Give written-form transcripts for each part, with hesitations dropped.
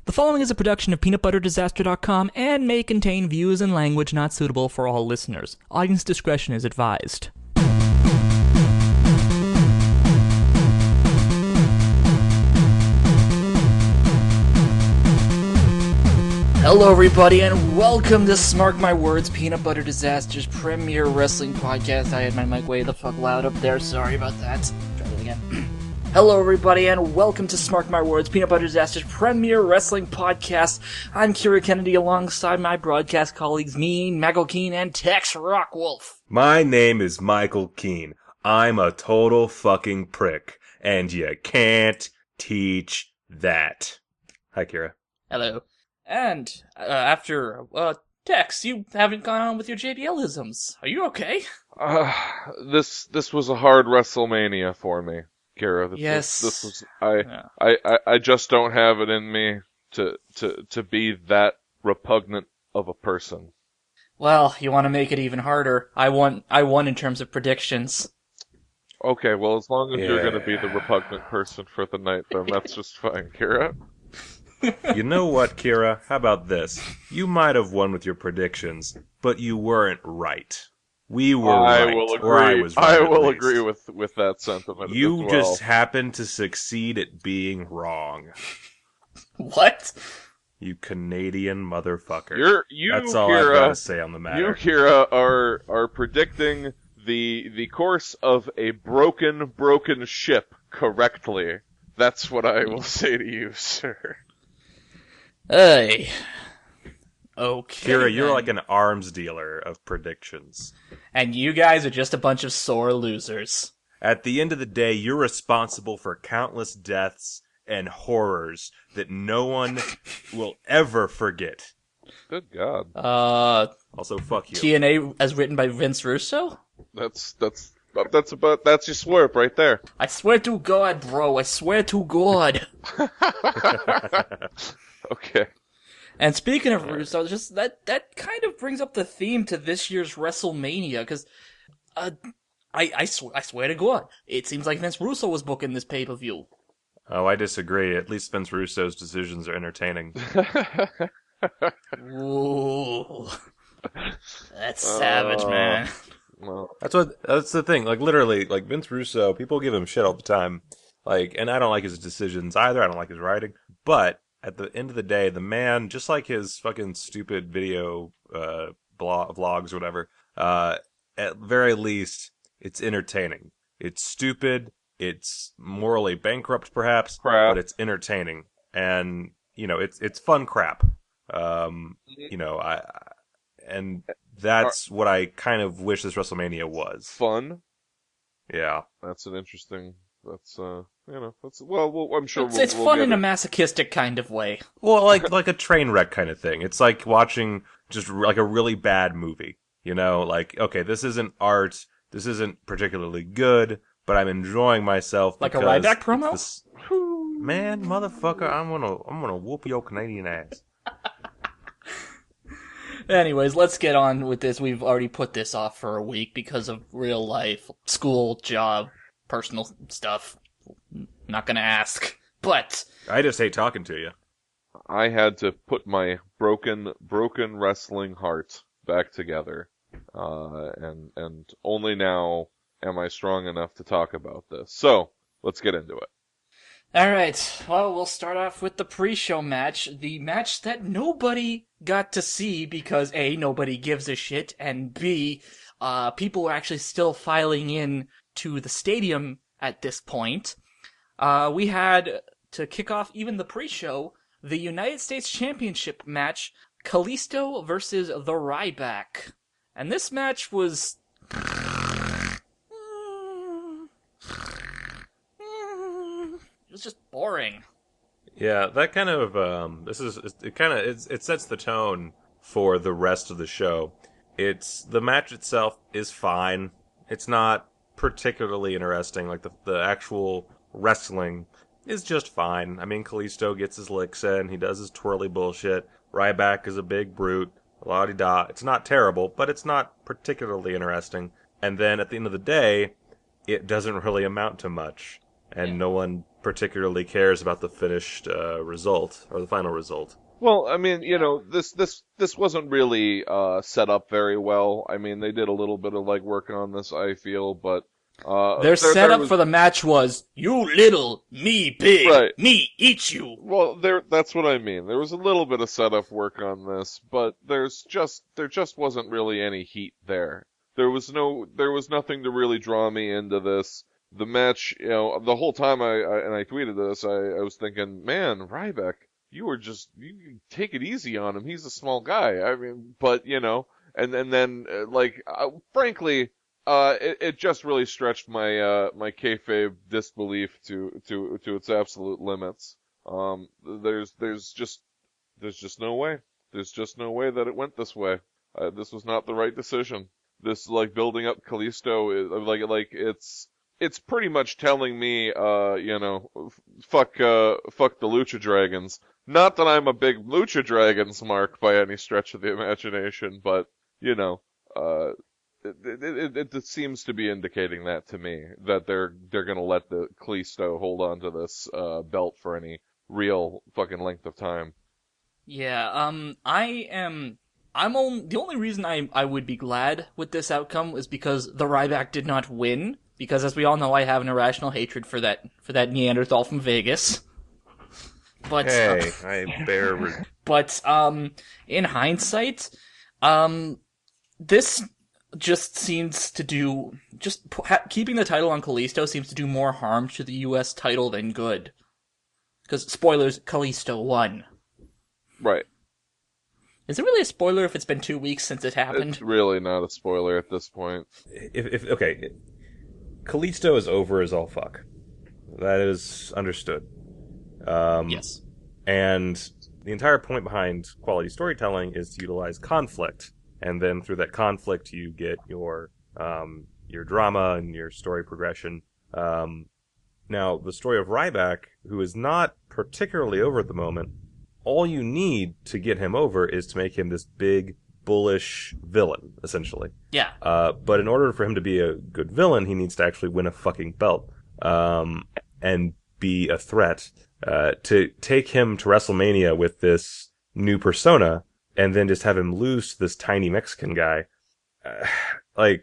The following is a production of peanutbutterdisaster.com and may contain views and language not suitable for all listeners. Audience discretion is advised. Hello everybody and welcome to Smark My Words, Peanut Butter Disaster's premier wrestling podcast. I had my mic way the fuck loud up there, sorry about that. Try that again. Hello everybody and welcome to Smark My Words, Peanut Butter Disaster's premier wrestling podcast. I'm KiraKennedy alongside my broadcast colleagues, me, Michael Keane, and Tex Rockwolf. My name is Michael Keane. I'm a total fucking prick, and you can't teach that. Hi, Kira. Hello. And, Tex, you haven't gone on with your JBL-isms. Are you okay? This was a hard Wrestlemania for me, Kira. I just don't have it in me to be that repugnant of a person. Well, you want to make it even harder. I won in terms of predictions. Okay, well, as long as you're going to be the repugnant person for the night, then that's just fine, Kira. You know what, Kira? How about this? You might have won with your predictions, but you weren't right. We were right. I was right. I will agree with that sentiment. You just happened to succeed at being wrong. What? You Canadian motherfucker. That's all Kira, I've got to say on the matter. You, Kira, are predicting the course of a broken ship correctly. That's what I will say to you, sir. Hey. Okay. Kira, you're like an arms dealer of predictions. And you guys are just a bunch of sore losers. At the end of the day, you're responsible for countless deaths and horrors that no one will ever forget. Good God. Also, fuck you. TNA as written by Vince Russo? That's your slurp right there. I swear to God, bro. I swear to God. Okay. And speaking of Russo, just that kind of brings up the theme to this year's WrestleMania, because I swear to God, it seems like Vince Russo was booking this pay-per-view. Oh, I disagree. At least Vince Russo's decisions are entertaining. Ooh. That's savage, man. Well, that's the thing. Like, literally, like, Vince Russo, people give him shit all the time. Like, and I don't like his decisions either. I don't like his writing. But at the end of the day, the man, just like his fucking stupid video vlogs or whatever, at very least, it's entertaining. It's stupid. It's morally bankrupt, perhaps, but it's entertaining. And, you know, it's fun crap. You know, and that's what I kind of wish this WrestleMania was. Fun? Yeah. That's an interesting, I'm sure it's fun in a masochistic kind of way. Well, like a train wreck kind of thing. It's like watching just like a really bad movie. You know, like, okay, this isn't art, this isn't particularly good, but I'm enjoying myself. Like a Ryback promo? Man, motherfucker, I'm gonna whoop your Canadian ass. Anyways, let's get on with this. We've already put this off for a week because of real life, school, job, personal stuff. Not gonna ask, but I just hate talking to you. I had to put my broken wrestling heart back together, and only now am I strong enough to talk about this. So let's get into it. Alright, well, we'll start off with the pre-show match. The match that nobody got to see because A, nobody gives a shit, and B, people were actually still filing in to the stadium at this point. We had, to kick off even the pre-show, the United States Championship match, Kalisto versus the Ryback. And this match was... It was just boring. Yeah, that kind of it sets the tone for the rest of the show. The match itself is fine. It's not particularly interesting. Like the actual wrestling is just fine. I mean, Kalisto gets his licks in. He does his twirly bullshit. Ryback is a big brute. La-di-da. It's not terrible, but it's not particularly interesting. And then at the end of the day, it doesn't really amount to much. and no one particularly cares about the finished result or the final result. Well, I mean, this wasn't really set up very well. I mean, they did a little bit of legwork on this, I feel, but Their setup was for the match was, you little, me big, Right. me eat you. well, that's what I mean. There was a little bit of setup work on this, but there just wasn't really any heat there. There was nothing to really draw me into this. The match, the whole time I tweeted this, I was thinking, man, Ryback, you take it easy on him. He's a small guy. I mean, but and then frankly, it just really stretched my kayfabe disbelief to its absolute limits. There's just no way. There's just no way that it went this way. This was not the right decision. This building up Kalisto is it's pretty much telling me, fuck the Lucha Dragons. Not that I'm a big Lucha Dragons mark by any stretch of the imagination, but it seems to be indicating that to me, that they're gonna let the Kalisto hold on to this belt for any real fucking length of time. Yeah, the only reason I would be glad with this outcome is because the Ryback did not win. Because as we all know, I have an irrational hatred for that Neanderthal from Vegas. But Hey, I bear. but in hindsight, this just seems to do keeping the title on Kalisto seems to do more harm to the U.S. title than good. Because spoilers, Kalisto won. Right. Is it really a spoiler if it's been 2 weeks since it happened? It's really not a spoiler at this point. Okay, Kalisto is over as all fuck. That is understood. Yes. And the entire point behind quality storytelling is to utilize conflict, and then through that conflict you get your drama and your story progression. Now, the story of Ryback, who is not particularly over at the moment, all you need to get him over is to make him this big, bullish villain, essentially. Yeah. But in order for him to be a good villain, he needs to actually win a fucking belt, and be a threat. To take him to WrestleMania with this new persona, and then just have him lose to this tiny Mexican guy, I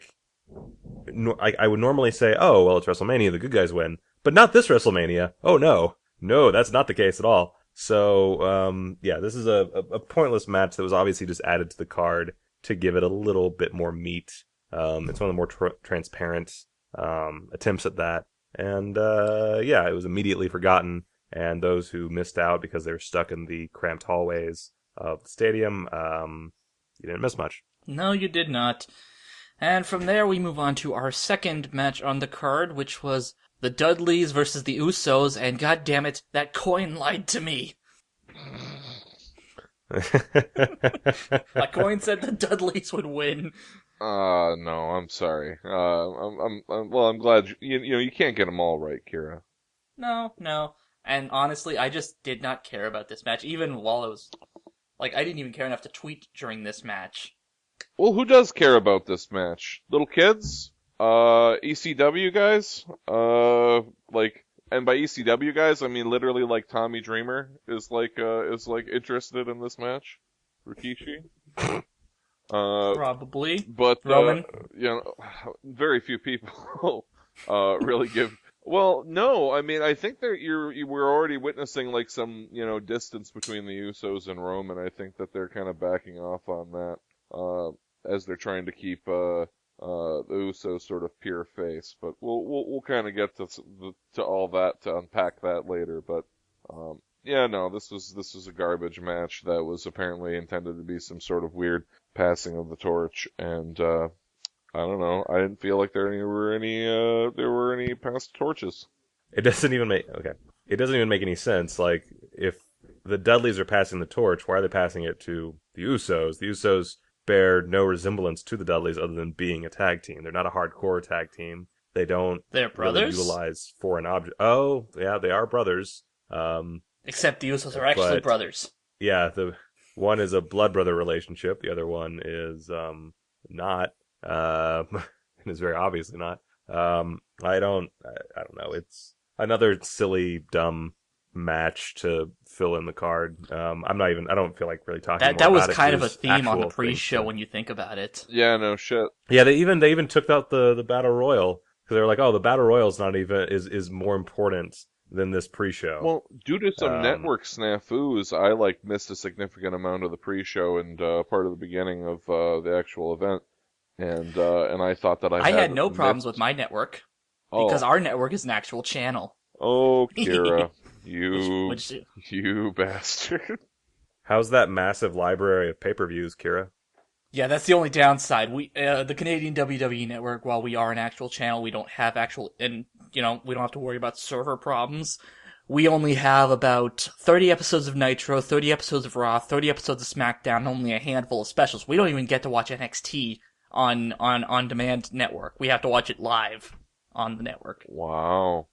would normally say, oh, well, it's WrestleMania, the good guys win. But not this WrestleMania. Oh, no. No, that's not the case at all. So, this is a pointless match that was obviously just added to the card to give it a little bit more meat. It's one of the more transparent attempts at that. And, it was immediately forgotten. And those who missed out because they were stuck in the cramped hallways of the stadium, you didn't miss much. No, you did not. And from there, we move on to our second match on the card, which was the Dudleys versus the Usos, and goddammit, that coin lied to me. A coin said the Dudleys would win. No, I'm sorry. I'm glad you can't get them all right, Kira. No. And honestly, I just did not care about this match, even while I was... I didn't even care enough to tweet during this match. Well, who does care about this match? Little kids? ECW guys? And by ECW guys, I mean literally Tommy Dreamer is interested in this match. Rikishi? Probably. But, Roman? very few people, really give... Well, no, I mean, I think that we're already witnessing some, distance between the Usos and Roman. I think that they're kind of backing off on that, as they're trying to keep, the Usos sort of pure face. But we'll kind of get to all that, to unpack that later. But, this was a garbage match that was apparently intended to be some sort of weird passing of the torch, and, I don't know. I didn't feel like there were any passed torches. It doesn't even make any sense. If the Dudleys are passing the torch, why are they passing it to the Usos? The Usos bear no resemblance to the Dudleys other than being a tag team. They're not a hardcore tag team. They don't They're brothers? really utilize foreign objects. Oh, yeah, they are brothers. Except the Usos are actually brothers. Yeah, the one is a blood brother relationship. The other one is not. It's very obviously not. I don't know. another silly, dumb match to fill in the card. I don't feel like really talking more That was about it. kind of a There's theme on the actual things pre-show to... when you think about it. Yeah, no shit. Yeah, they even took out the battle royal because they were like, oh, the battle royal is not even is more important than this pre-show. Well, due to some Um, network snafus, I missed a significant amount of the pre-show and part of the beginning of the actual event, and I thought that I had had no problems with missed. my network because Oh, our network is an actual channel. oh, Kira, which, you which you bastard. how's that massive library of pay-per-views, Kira? Yeah, that's the only downside. The Canadian WWE Network, while we are an actual channel, we don't have we don't have to worry about server problems. We only have about 30 episodes of Nitro, 30 episodes of Raw, 30 episodes of SmackDown, and only a handful of specials. We don't even get to watch NXT on demand network. We have to watch it live on the network. Wow,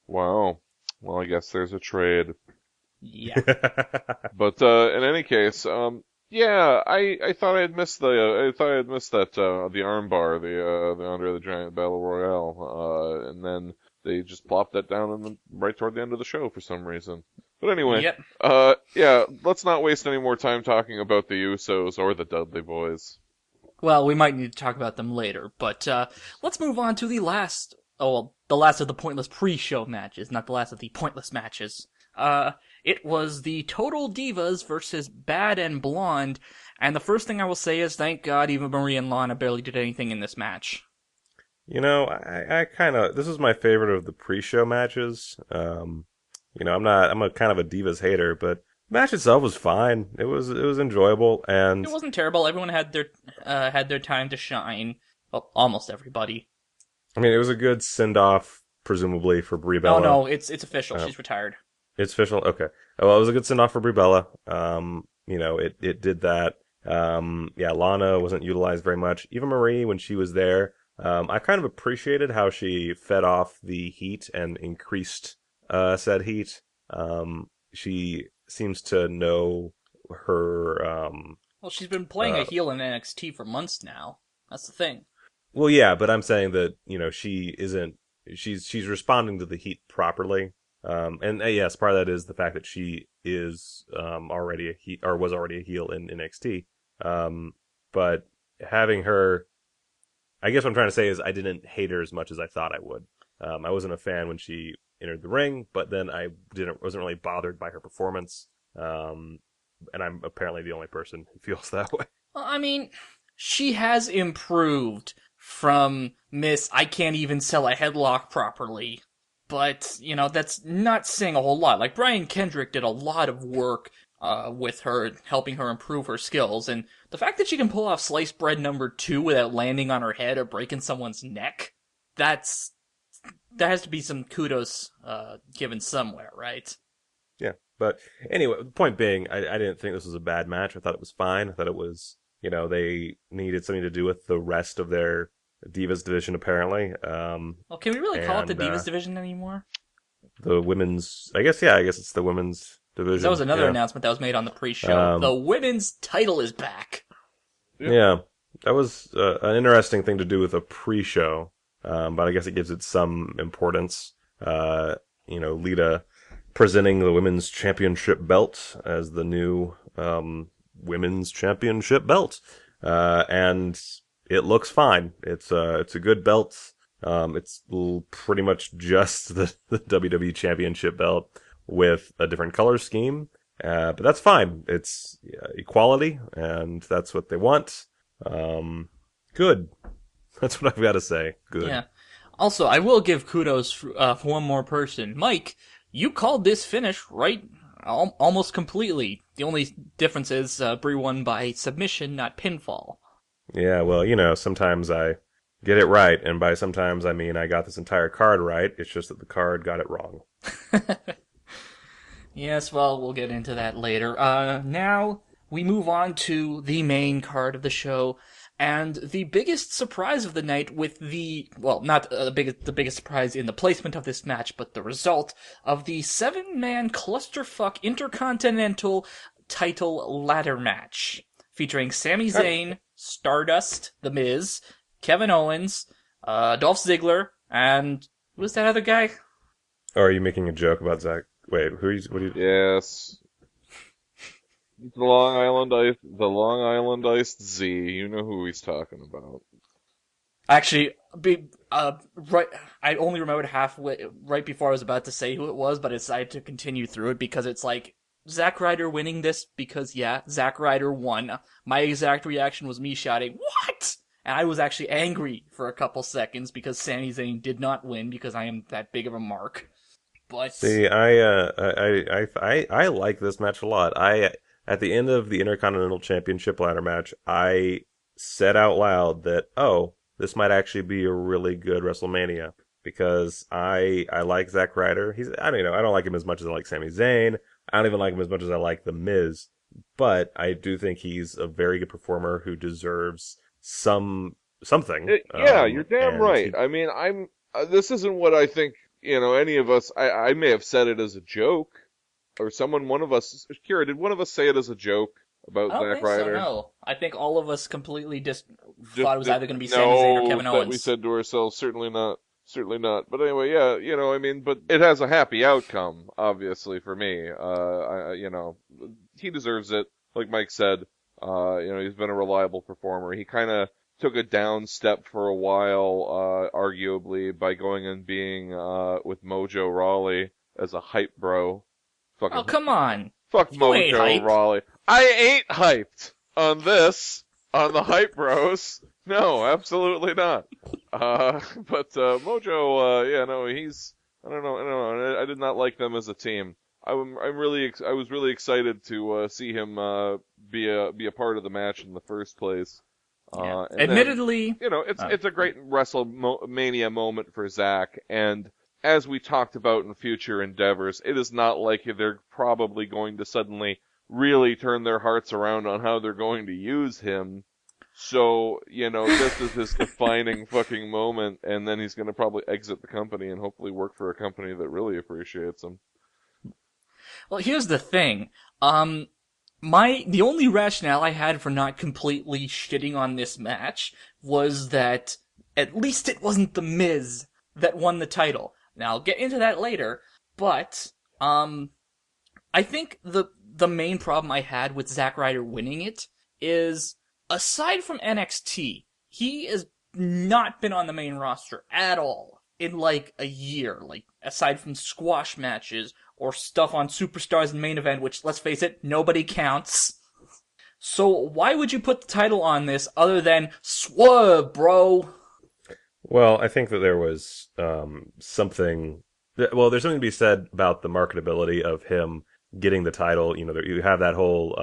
wow. Well, I guess there's a trade. Yeah. But in any case, yeah, I thought I had missed that the armbar, the Andre the Giant Battle Royale, and then they just plopped that down right toward the end of the show for some reason. But anyway, Yep. yeah, let's not waste any more time talking about the Usos or the Dudley Boys. Well, we might need to talk about them later, but let's move on to the last of the pointless pre-show matches, not the last of the pointless matches. It was the Total Divas versus Bad and Blonde, and the first thing I will say is thank God Eva Marie and Lana barely did anything in this match. You know, I kind of, this is my favorite of the pre-show matches. I'm a kind of a Divas hater, but the match itself was fine. It was enjoyable, and It wasn't terrible. Everyone had their time to shine. Well, almost everybody. I mean, it was a good send-off, presumably, for Brie Oh Bella. no, it's official. She's retired. It's official? Okay. Well, it was a good send-off for Brie Bella. It did that. Yeah, Lana wasn't utilized very much. Eva Marie, when she was there, I kind of appreciated how she fed off the heat and increased said heat. She seems to know her. Well, she's been playing a heel in NXT for months now. That's the thing. Well, yeah, but I'm saying that she isn't. She's responding to the heat properly. And yes, part of that is the fact that she is already a heel, or was already a heel in NXT. But having her, I guess what I'm trying to say is I didn't hate her as much as I thought I would. I wasn't a fan when she entered the ring, but then I wasn't really bothered by her performance. And I'm apparently the only person who feels that way. Well, I mean, she has improved from Miss I can't even sell a headlock properly. But, that's not saying a whole lot. Like, Brian Kendrick did a lot of work with her, helping her improve her skills, and the fact that she can pull off sliced bread number 2 without landing on her head or breaking someone's neck, there has to be some kudos given somewhere, right? Yeah, but anyway, the point being, I didn't think this was a bad match. I thought it was fine. I thought it was, they needed something to do with the rest of their Divas division, apparently. Well, can we really call it the Divas division anymore? The women's, I guess it's the women's division. That was another announcement that was made on the pre-show. The women's title is back. Yeah, that was an interesting thing to do with a pre-show, but I guess it gives it some importance. Lita presenting the women's championship belt as the new women's championship belt, and it looks fine. It's a good belt. It's pretty much just the WWE Championship belt with a different color scheme. But that's fine. It's equality, and that's what they want. Good. That's what I've got to say. Good. Yeah. Also, I will give kudos for one more person. Mike, you called this finish right almost completely. The only difference is Brie won by submission, not pinfall. Yeah, well, sometimes I get it right, and by sometimes I mean I got this entire card right. It's just that the card got it wrong. Yes, well, we'll get into that later. Now we move on to the main card of the show, and the biggest surprise of the night with not the biggest surprise in the placement of this match, but the result of the 7-man clusterfuck Intercontinental title ladder match, featuring Sami Zayn, Stardust, The Miz, Kevin Owens, Dolph Ziggler, and who was that other guy? Or are you making a joke about Zach? Wait, what are you? Yes. The Long Island Ice, the Long Island Iced Z. You know who he's talking about. Actually, right. I only remembered halfway, right before I was about to say who it was, but I decided to continue through it because it's like Zack Ryder winning this because yeah, Zack Ryder won. My exact reaction was me shouting "What?" and I was actually angry for a couple seconds because Sami Zayn did not win because I am that big of a mark. But See, I like this match a lot. At the end of the Intercontinental Championship ladder match, I said out loud that, oh, this might actually be a really good WrestleMania because I like Zack Ryder. I don't know, I don't like him as much as I like Sami Zayn. I don't even like him as much as I like The Miz, but I do think he's a very good performer who deserves something. Yeah, you're damn And right. he I mean, this isn't what I think, any of us, I may have said it as a joke, or one of us, Kira, did one of us say it as a joke I about don't Zack think so. Ryder? No, I think all of us completely just Just thought it was either going to be Sami Zayn or no, Kevin that we Owens. said to ourselves, certainly not, certainly not. But anyway, yeah, I mean, but it has a happy outcome, obviously, for me. He deserves it, like Mike said. He's been a reliable performer. He kind of took a down step for a while, arguably, by going and being, with Mojo Rawley as a hype bro. Oh Fucking, come on, fuck you ain't Mojo hype. Rawley. I ain't hyped on this, on the hype bros. No, absolutely not. But Mojo, yeah, no, I don't know. I did not like them as a team. I was really excited to see him be a part of the match in the first place. Yeah, And then, admittedly, it's a great WrestleMania moment for Zack, and as we talked about in future endeavors, it is not like they're probably going to suddenly really turn their hearts around on how they're going to use him. So, this is his defining fucking moment, and then he's going to probably exit the company and hopefully work for a company that really appreciates him. well, here's the thing. The only rationale I had for not completely shitting on this match was that at least it wasn't The Miz that won the title. Now, I'll get into that later, but, I think the main problem I had with Zack Ryder winning it is, aside from NXT, he has not been on the main roster at all in like a year. Like, aside from squash matches or stuff on Superstars and Main Event, which, let's face it, nobody counts. So why would you put the title on this other than swerve, bro? Well, I think that there was something. Well, there's something to be said about the marketability of him getting the title. You have that whole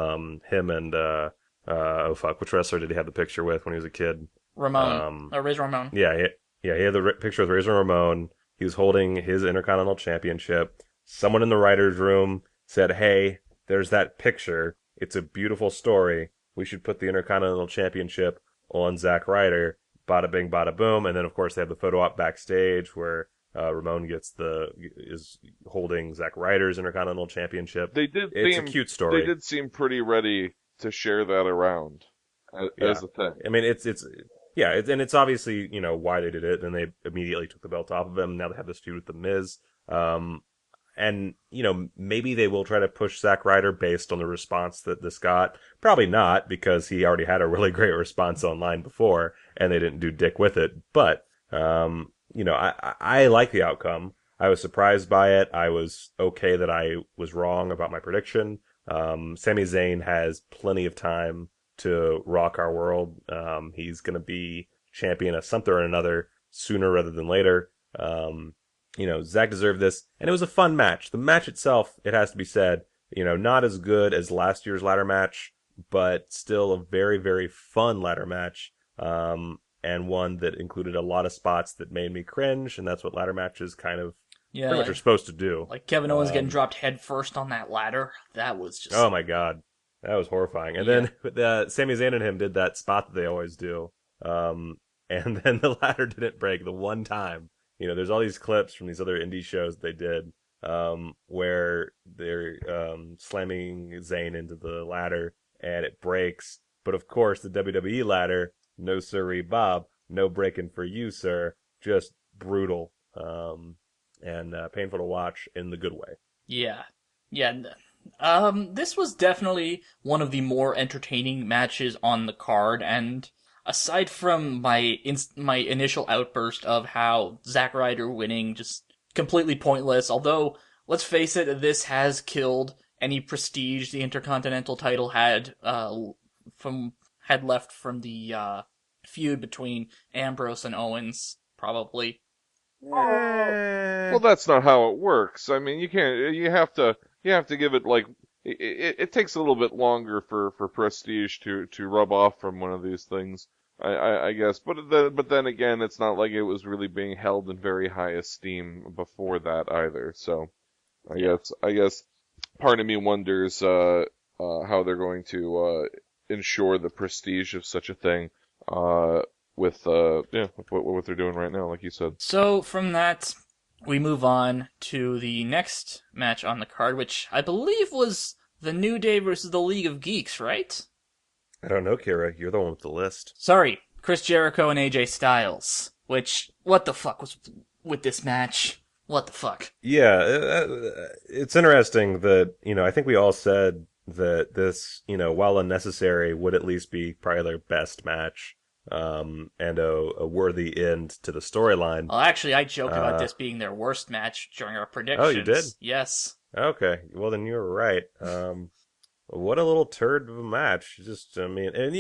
him and oh fuck, which wrestler did he have the picture with when he was a kid? Ramon. Um, Or Razor Ramon. he had the picture with Razor Ramon. He was holding his Intercontinental Championship. Someone in the writers' room said, "Hey, there's that picture. It's a beautiful story. We should put the Intercontinental Championship on Zack Ryder." Bada bing, bada boom, and then of course they have the photo op backstage where Ramon is holding Zack Ryder's Intercontinental Championship. It's a cute They story. did seem pretty ready to share that around Yeah, as a thing. I mean and it's obviously why they did it. Then they immediately took the belt off of him. Now they have this feud with the Miz. And maybe they will try to push Zack Ryder based on the response that this got. Probably not, because he already had a really great response online before, and they didn't do dick with it. But I like the outcome. I was surprised by it. I was okay that I was wrong about my prediction. Sami Zayn has plenty of time to rock our world. He's going to be champion of something or another sooner rather than later. Zack deserved this, and it was a fun match. The match itself, it has to be said, not as good as last year's ladder match, but still a very, very fun ladder match, and one that included a lot of spots that made me cringe, and that's what ladder matches kind of pretty much Yeah, are supposed to do. like Kevin Owens getting Um, dropped head first on that ladder. That was just, oh my god, that was horrifying. And yeah. then Sami Zayn and him did that spot that they always do, and then the ladder didn't break the one time. There's all these clips from these other indie shows they did, where they're slamming Zayn into the ladder and it breaks. But of course, the WWE ladder, no sirree, Bob, no breaking for you, sir. Just brutal. and painful to watch in the good way. Yeah. Yeah. This was definitely one of the more entertaining matches on the card, and aside from my initial outburst of how Zack Ryder winning just completely pointless, although let's face it, this has killed any prestige the Intercontinental title had left from the feud between Ambrose and Owens, probably. Well, that's not how it works. I mean, you can't. You have to give it like it takes a little bit longer for prestige to rub off from one of these things. I guess, but then again, it's not like it was really being held in very high esteem before that either. So, I guess, part of me wonders how they're going to ensure the prestige of such a thing with what they're doing right now, like you said. So from that, we move on to the next match on the card, which I believe was the New Day versus the League of Geeks, right? I don't know, Kira. You're the one with the list. Sorry, Chris Jericho and AJ Styles. Which, what the fuck was with this match? What the fuck? Yeah, it's interesting that, I think we all said that this, while unnecessary, would at least be probably their best match, and a worthy end to the storyline. Well, actually, I joked about this being their worst match during our predictions. Oh, you did? Yes. Okay, well then you were right. What a little turd of a match. Just, I mean, and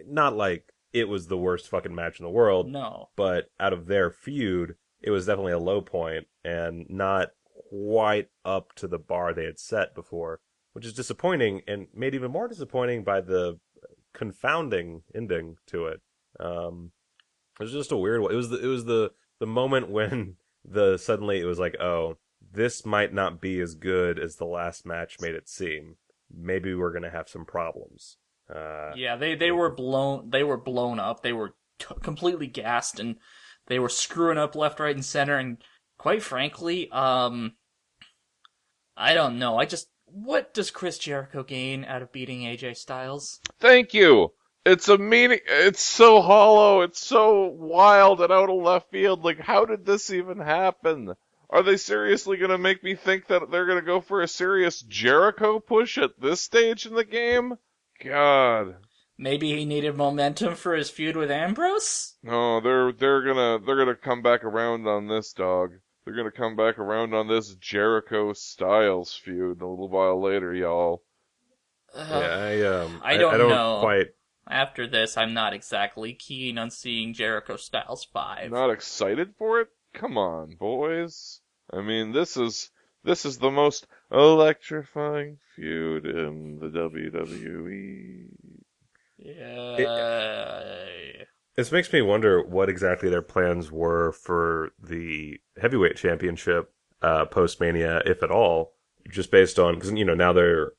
not like it was the worst fucking match in the world. No. But out of their feud, it was definitely a low point and not quite up to the bar they had set before, which is disappointing and made even more disappointing by the confounding ending to it. It was just a weird one. It was the moment when suddenly it was like, oh, this might not be as good as the last match made it seem. Maybe we're gonna have some problems. Yeah, they were blown up. They were completely gassed, and they were screwing up left, right, and center. And quite frankly, I don't know. What does Chris Jericho gain out of beating AJ Styles? Thank you. It's it's so hollow, it's so wild and out of left field. Like, how did this even happen? Are they seriously gonna make me think that they're gonna go for a serious Jericho push at this stage in the game? God. Maybe he needed momentum for his feud with Ambrose? No, they're gonna come back around on this, dog. They're gonna come back around on this Jericho Styles feud a little while later, y'all. Yeah, I don't know. Quite. After this, I'm not exactly keen on seeing Jericho Styles 5. Not excited for it? Come on, boys. I mean, this is the most electrifying feud in the WWE. Yeah. This makes me wonder what exactly their plans were for the heavyweight championship post-Mania, if at all, just based on, because, now they're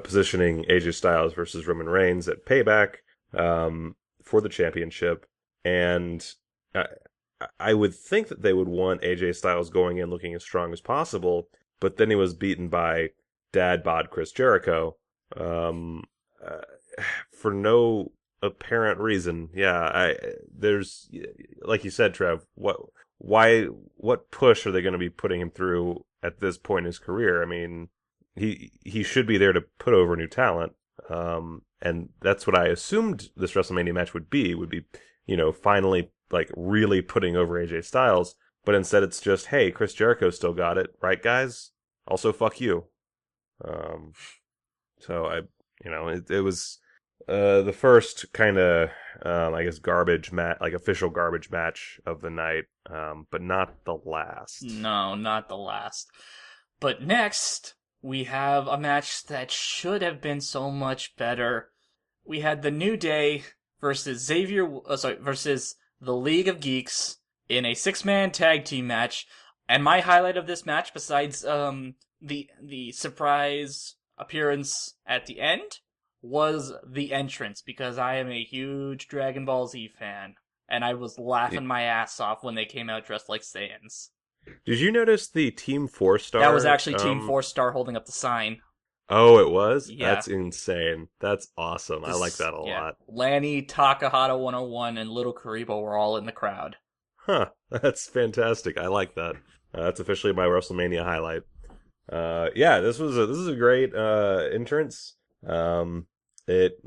positioning AJ Styles versus Roman Reigns at Payback for the championship, and I would think that they would want AJ Styles going in looking as strong as possible, but then he was beaten by Dad Bod Chris Jericho for no apparent reason. Yeah, there's, like you said, Trev, what push are they going to be putting him through at this point in his career? I mean, he should be there to put over new talent, and that's what I assumed this WrestleMania match would be, finally, like, really putting over AJ Styles, but instead it's just, hey, Chris Jericho still got it, right, guys? Also, fuck you. So it was the first kind of, I guess, garbage match, like official garbage match of the night, but not the last. No, not the last. But next, we have a match that should have been so much better. We had the New Day versus versus the League of Geeks in a 6-man tag team match. And my highlight of this match, besides the surprise appearance at the end, was the entrance, because I am a huge Dragon Ball Z fan, and I was laughing my ass off when they came out dressed like Saiyans. Did you notice the Team 4-Star? That was actually Team 4-Star holding up the sign. Oh, it was? Yeah. That's insane. That's awesome. I like that a lot. Lanny, Takahata 101, and Little Karibo were all in the crowd. Huh. That's fantastic. I like that. That's officially my WrestleMania highlight. Yeah, this is a great entrance. It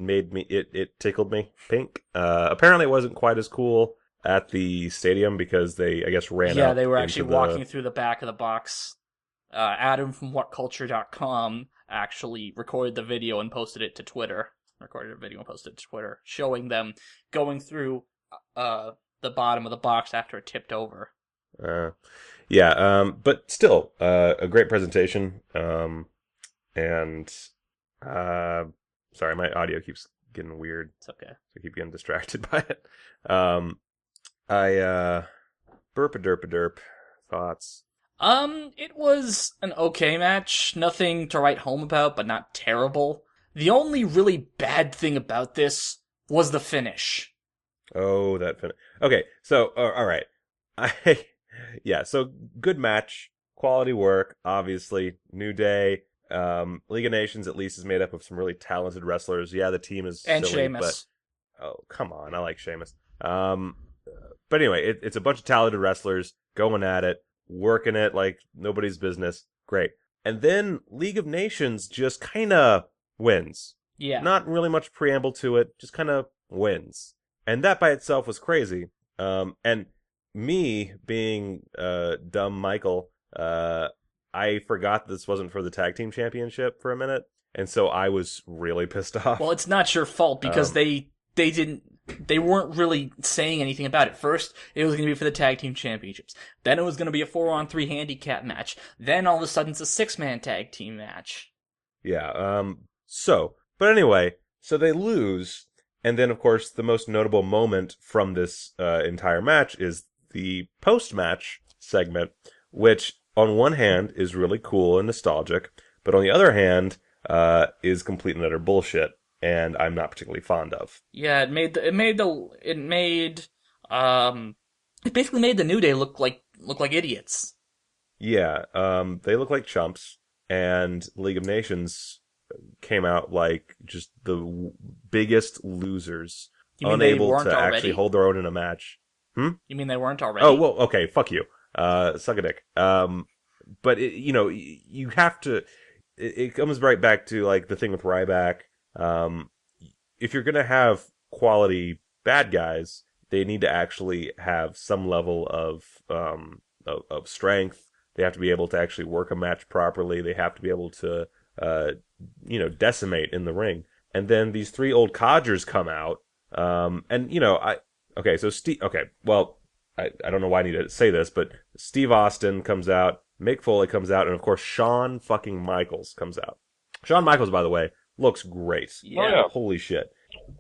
tickled me pink. Apparently it wasn't quite as cool at the stadium because they, I guess, ran Yeah, up they were into actually walking through the back of the box. Adam from WhatCulture.com actually recorded the video and posted it to Twitter. Recorded a video and posted it to Twitter, showing them going through the bottom of the box after it tipped over. Yeah, but still, a great presentation. And sorry, my audio keeps getting weird. It's okay. So I keep getting distracted by it. I burp a derp a derp thoughts. It was an okay match. Nothing to write home about, but not terrible. The only really bad thing about this was the finish. Oh, that finish. Okay, so all right, I yeah, so good match, quality work. Obviously, New Day, League of Nations at least is made up of some really talented wrestlers. Yeah, the team is And silly, Sheamus. but oh come on, I like Sheamus. But anyway, it's a bunch of talented wrestlers going at it, working it like nobody's business. Great, and then League of Nations just kind of wins. Yeah. Not really much preamble to it, just kind of wins. And that by itself was crazy. And me being dumb Michael, I forgot this wasn't for the tag team championship for a minute, and so I was really pissed off. Well, it's not your fault because they weren't really saying anything about it. First, it was going to be for the tag team championships. Then it was going to be a 4-on-3 handicap match. Then all of a sudden it's a 6-man tag team match. Yeah. But anyway, so they lose. And then, of course, the most notable moment from this entire match is the post-match segment, which, on one hand, is really cool and nostalgic, but on the other hand, is complete and utter bullshit, and I'm not particularly fond of. Yeah, it basically made the New Day look like idiots. Yeah, they look like chumps, and League of Nations came out like just the biggest losers, You mean they unable weren't to already? actually hold their own in a match. You mean they weren't already? Oh, well, okay, fuck you. Suck a dick. But you have to. It comes right back to like the thing with Ryback. If you're gonna have quality bad guys, they need to actually have some level of strength. They have to be able to actually work a match properly. They have to be able to decimate in the ring. And then these three old codgers come out. I don't know why I need to say this, but Steve Austin comes out, Mick Foley comes out, and of course Shawn fucking Michaels comes out. Shawn Michaels, by the way, looks great. Yeah. Oh, yeah. Holy shit.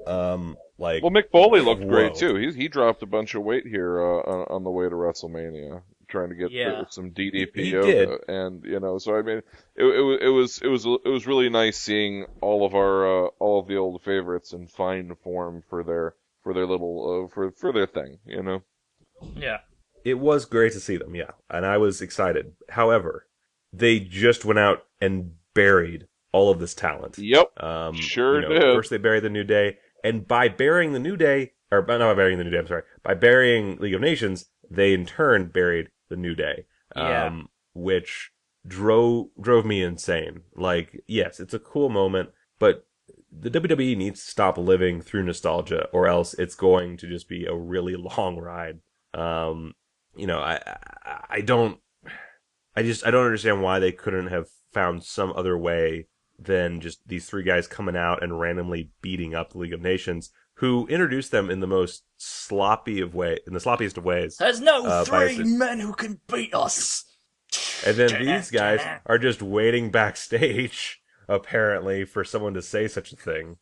Well, Mick Foley looked whoa. great too. He dropped a bunch of weight here on the way to WrestleMania, trying to get some DDP He yoga, did. and so I mean, it was really nice seeing all of the old favorites in fine form for their little for their thing, Yeah. It was great to see them, yeah, and I was excited. However, they just went out and buried all of this talent. Yep, sure did. First they buried the New Day, and by burying the New Day, or not by burying the New Day, I'm sorry, by burying League of Nations, they in turn buried the New Day, Yeah. which drove me insane. Like, yes, it's a cool moment, but the WWE needs to stop living through nostalgia, or else it's going to just be a really long ride. I don't understand why they couldn't have found some other way than just these three guys coming out and randomly beating up the League of Nations, who introduced them in the sloppiest of ways. There's no by three men who can beat us. And then these guys are just waiting backstage, apparently, for someone to say such a thing.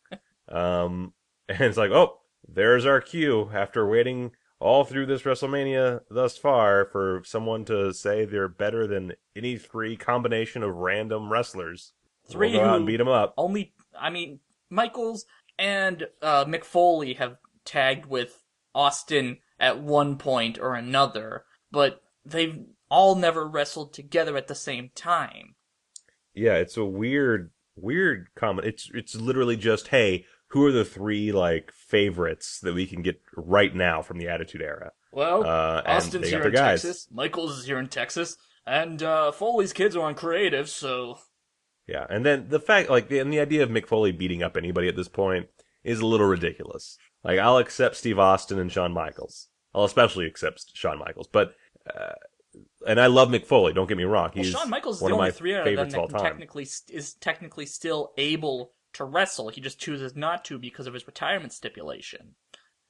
And it's like, oh, there's our cue after waiting all through this WrestleMania thus far for someone to say they're better than any three combination of random wrestlers. Three we'll go out who and beat them up. Michaels and Mick Foley have tagged with Austin at one point or another, but they've all never wrestled together at the same time. Yeah, it's a weird comment. It's literally just, hey, who are the three like favorites that we can get right now from the Attitude Era? Well, and Austin's they got here their in guys. Texas, Michaels is here in Texas, and Foley's kids are on creative, so... Yeah, and then the fact, like, and the idea of Mick Foley beating up anybody at this point is a little ridiculous. Like, I'll accept Steve Austin and Shawn Michaels. I'll especially accept Shawn Michaels, but, and I love Mick Foley, don't get me wrong. Well, He's Shawn Michaels is one the of only my three out of them favorites that of all can time. technically still able to wrestle. He just chooses not to because of his retirement stipulation.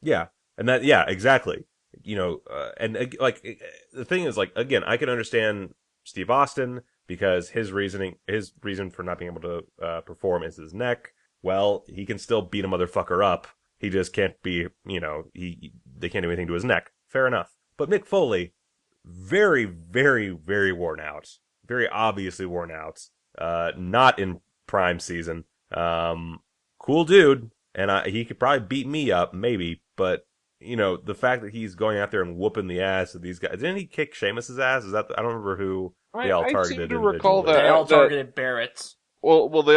Yeah, and that, yeah, exactly. You know, like, the thing is, like, again, I can understand Steve Austin because his reason for not being able to perform is his neck. Well, he can still beat a motherfucker up. He just can't be, you know, they can't do anything to his neck. Fair enough. But Mick Foley, very, very, very worn out. Very obviously worn out. Not in prime season. Cool dude. And he could probably beat me up, maybe. But, you know, the fact that he's going out there and whooping the ass of these guys. Didn't he kick Sheamus's ass? I don't remember who they all I targeted. seem to recall individually. They all that. targeted Barrett. Well, they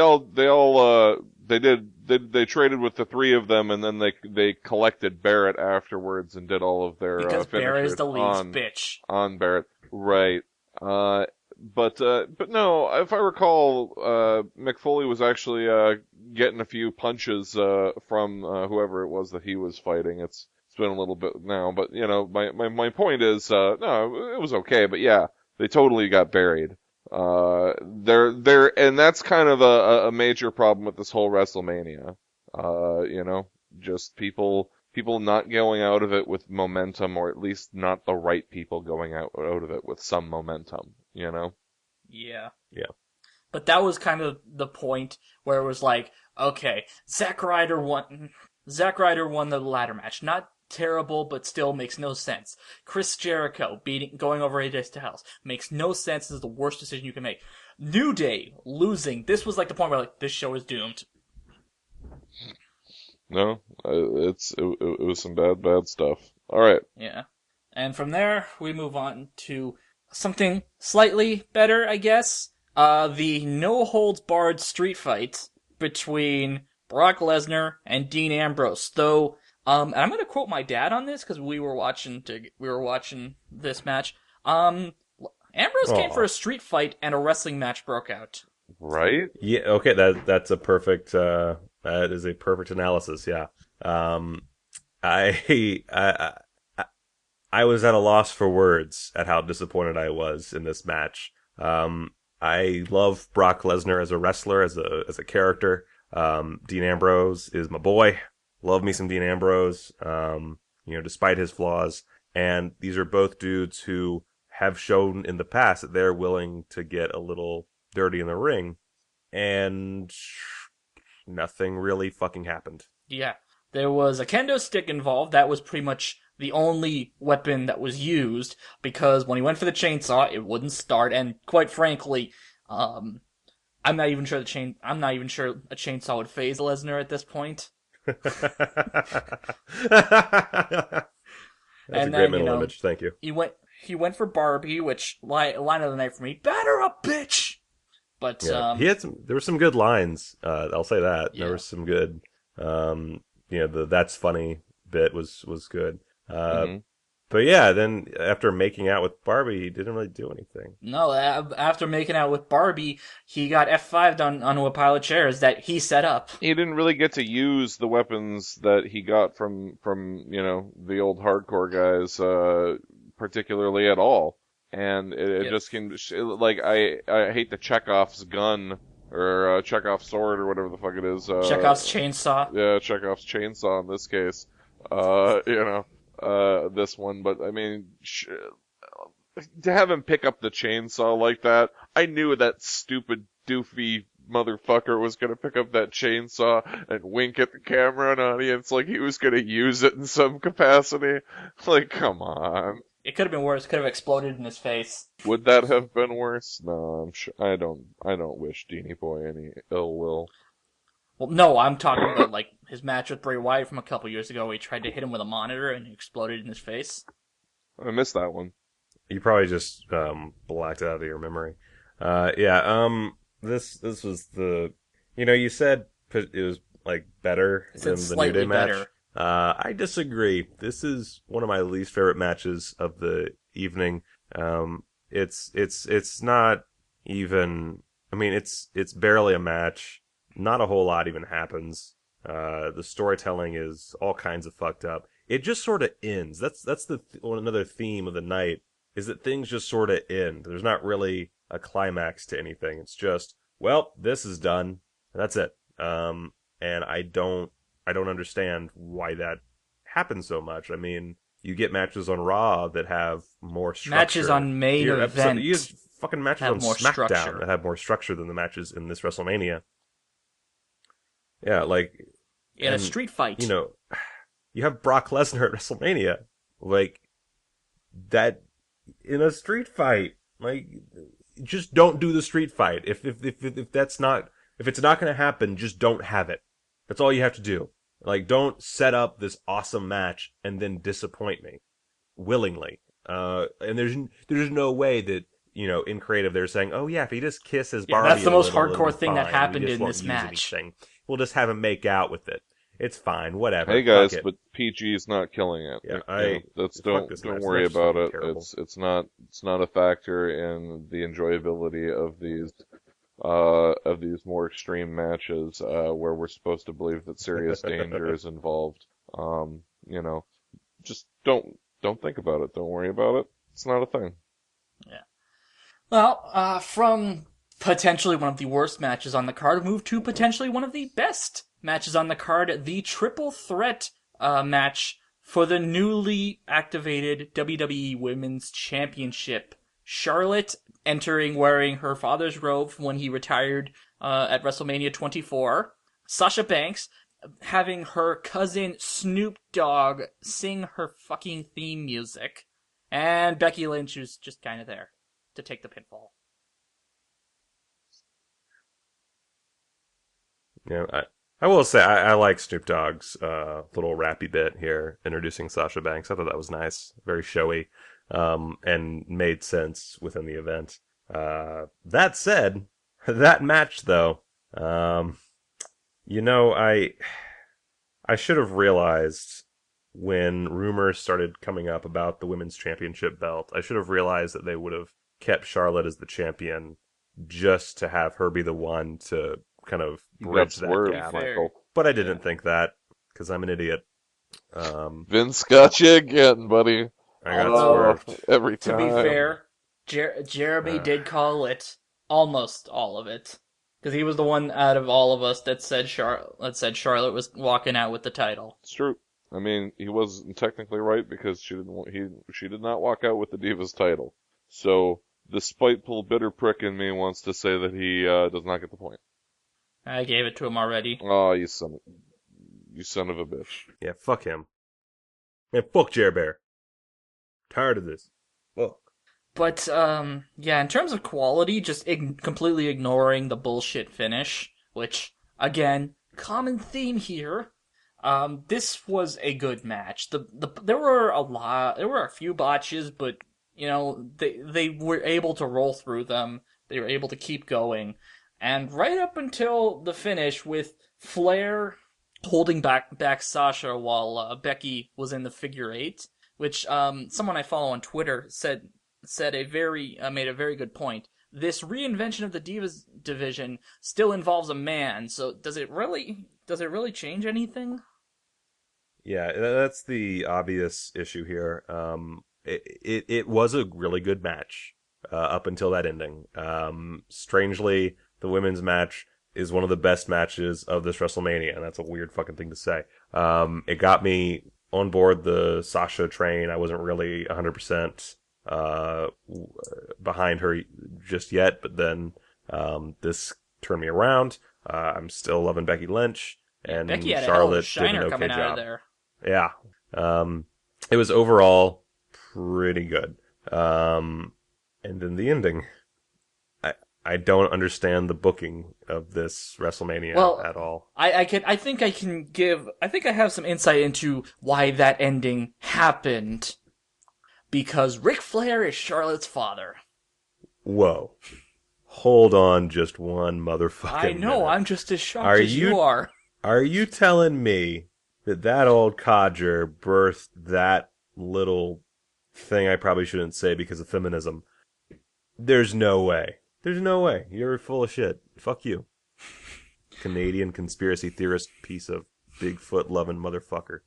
traded with the three of them, and then they collected Barrett afterwards and did all of their Because Barrett is finishers the league's on bitch. on Barrett, right? But no, if I recall, Mick Foley was actually getting a few punches from whoever it was that he was fighting. It's been a little bit now, but you know, my point is, no, it was okay, but yeah, they totally got buried. And that's kind of a major problem with this whole WrestleMania. You know, just people not going out of it with momentum, or at least not the right people going out of it with some momentum, you know? Yeah. Yeah. But that was kind of the point where it was like, okay, Zack Ryder won the ladder match. Not terrible, but still makes no sense. Chris Jericho going over AJ Styles makes no sense. This is the worst decision you can make. New Day losing. This was like the point where like this show is doomed. No, it was some bad stuff. All right. Yeah. And from there, we move on to something slightly better, I guess. The no-holds-barred street fight between Brock Lesnar and Dean Ambrose. Though, and I'm gonna quote my dad on this, because we were watching this match. Ambrose came for a street fight, and a wrestling match broke out. Right? Yeah, okay, that's a perfect, that is a perfect analysis, yeah. I was at a loss for words at how disappointed I was in this match. I love Brock Lesnar as a wrestler, as a character. Dean Ambrose is my boy. Love me some Dean Ambrose, you know, despite his flaws. And these are both dudes who have shown in the past that they're willing to get a little dirty in the ring. And nothing really fucking happened. Yeah. There was a kendo stick involved. That was pretty much the only weapon that was used, because when he went for the chainsaw, it wouldn't start, and quite frankly, I'm not even sure a chainsaw would phase Lesnar at this point. That's And a great then, mental you know, image, thank you. He went for Barbie, which line of the night for me. Batter up, bitch! But Yeah, there were some good lines, I'll say that. Yeah. There was some good, you know, the that's funny bit was good. But yeah, then after making out with Barbie, he didn't really do anything. no, after making out with Barbie, he got F5'd onto a pile of chairs that he set up. He didn't really get to use the weapons that he got from you know, the old hardcore guys, particularly at all. And it just can, like, I hate the Chekhov's gun, or Chekhov's sword, or whatever the fuck it is. Chekhov's chainsaw. Yeah, Chekhov's chainsaw in this case. You know, this one, but I mean, to have him pick up the chainsaw like that, I knew that stupid, doofy motherfucker was gonna pick up that chainsaw and wink at the camera and audience like he was gonna use it in some capacity. Like, come on. It could have been worse. Could have exploded in his face. Would that have been worse? No, I'm sure. I don't wish Deanie Boy any ill will. Well, no, I'm talking about like his match with Bray Wyatt from a couple years ago, where he tried to hit him with a monitor and it exploded in his face. I missed that one. You probably just blacked it out of your memory. This was the, you know, you said it was like better It's than the New slightly Day match. better. I disagree. This is one of my least favorite matches of the evening. It's not even. I mean, it's barely a match. Not a whole lot even happens. The storytelling is all kinds of fucked up. It just sort of ends. That's another theme of the night is that things just sort of end. There's not really a climax to anything. It's just, well, this is done. That's it. And I don't understand why that happens so much. I mean, you get matches on Raw that have more structure. Matches on main event you get fucking matches on more SmackDown structure. that have more structure than the matches in this WrestleMania. Yeah, like In a street fight. You know, you have Brock Lesnar at WrestleMania, like that in a street fight. Like, just don't do the street fight. If that's not if it's not going to happen, just don't have it. That's all you have to do. Like, don't set up this awesome match and then disappoint me willingly. And there's no way that, you know, in creative they're saying, oh yeah, if he just kisses Barbie, that's the most little, hardcore thing that fine. happened We just in won't this use match. anything. We'll just have him make out with it. It's fine, whatever. Hey guys, Fuck it. but PG is not killing it. Yeah, Don't worry about it. It's not a factor in the enjoyability of these more extreme matches where we're supposed to believe that serious danger is involved. You know, just don't think about it. Don't worry about it. It's not a thing. Yeah. Well, from potentially one of the worst matches on the card, move to potentially one of the best matches on the card, the triple threat match for the newly activated WWE Women's Championship. Charlotte entering wearing her father's robe when he retired at WrestleMania 24. Sasha Banks having her cousin Snoop Dogg sing her fucking theme music. And Becky Lynch was just kind of there to take the pinfall. Yeah, I will say I like Snoop Dogg's little rappy bit here introducing Sasha Banks. I thought that was nice, very showy, and made sense within the event. That said, that match though, you know, I should have realized when rumors started coming up about the women's championship belt. I should have realized that they would have kept Charlotte as the champion just to have her be the one to kind of bridge that gap. Michael. But I didn't think that because I'm an idiot. Vince got you again, buddy. I got swerved every time. To be fair, Jeremy did call it almost all of it because he was the one out of all of us that said Charlotte was walking out with the title. It's true. I mean, he wasn't technically right because she did not walk out with the Divas title. So the spiteful, bitter prick in me wants to say that he does not get the point. I gave it to him already. Oh, you son of a bitch. Yeah, fuck him. Man, fuck Jer Bear. Tired of this. Fuck. But, yeah, in terms of quality, just completely ignoring the bullshit finish, which, again, common theme here. This was a good match. There were a few botches, but, you know, they were able to roll through them. They were able to keep going. And right up until the finish with Flair holding back Sasha while Becky was in the figure eight, which someone I follow on Twitter made a very good point. This reinvention of the Divas division still involves a man, so does it really change anything? Yeah, that's the obvious issue here. It was a really good match up until that ending. Strangely, the women's match is one of the best matches of this WrestleMania, and that's a weird fucking thing to say. It got me on board the Sasha train. I wasn't really 100% behind her just yet, but then this turned me around. I'm still loving Becky Lynch, and Becky had Charlotte a did an okay coming job. out of there. Yeah. It was overall pretty good. And then the ending. I don't understand the booking of this WrestleMania at all. I think I have some insight into why that ending happened. Because Ric Flair is Charlotte's father. Whoa. Hold on just one motherfucking I know, minute. I'm just as shocked as you are. Are you telling me that old codger birthed that little thing I probably shouldn't say because of feminism. There's no way. There's no way. You're full of shit. Fuck you. Canadian conspiracy theorist piece of Bigfoot loving motherfucker.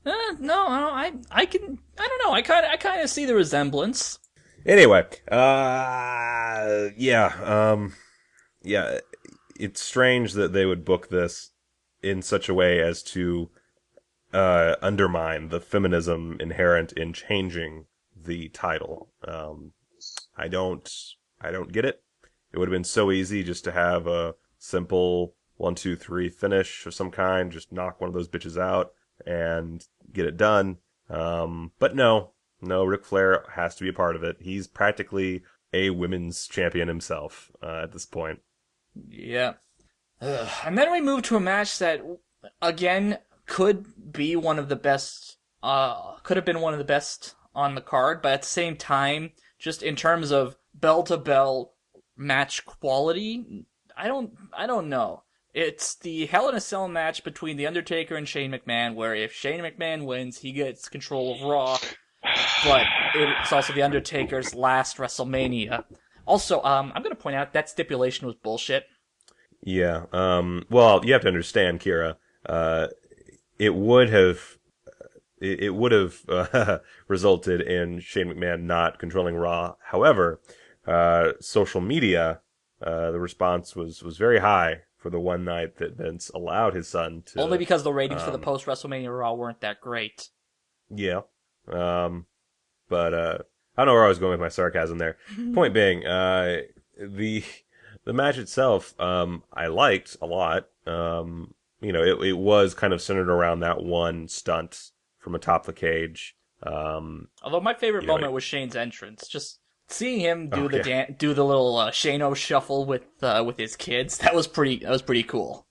No, I don't know. I kind of see the resemblance. Anyway, yeah, it's strange that they would book this in such a way as to undermine the feminism inherent in changing the title. I don't get it. It would have been so easy just to have a simple 1, 2, 3 finish of some kind, just knock one of those bitches out and get it done. But no, Ric Flair has to be a part of it. He's practically a women's champion himself at this point. Yeah. And then we move to a match that, again, could be one of the best, could have been one of the best on the card, but at the same time, just in terms of bell-to-bell match quality, I don't know. It's the Hell in a Cell match between The Undertaker and Shane McMahon, where if Shane McMahon wins, he gets control of Raw, but it's also The Undertaker's last WrestleMania. Also, I'm gonna point out that stipulation was bullshit. Yeah. Well, you have to understand, Kira. It would have resulted in Shane McMahon not controlling Raw. However, social media, the response was very high for the one night that Vince allowed his son to. Only because the ratings for the post WrestleMania Raw weren't that great. Yeah. But I don't know where I was going with my sarcasm there. Point being, the match itself, I liked a lot. It was kind of centered around that one stunt from atop the cage. Although my favorite moment was Shane's entrance. Just seeing him do do the little Shane-O shuffle with his kids. That was pretty cool.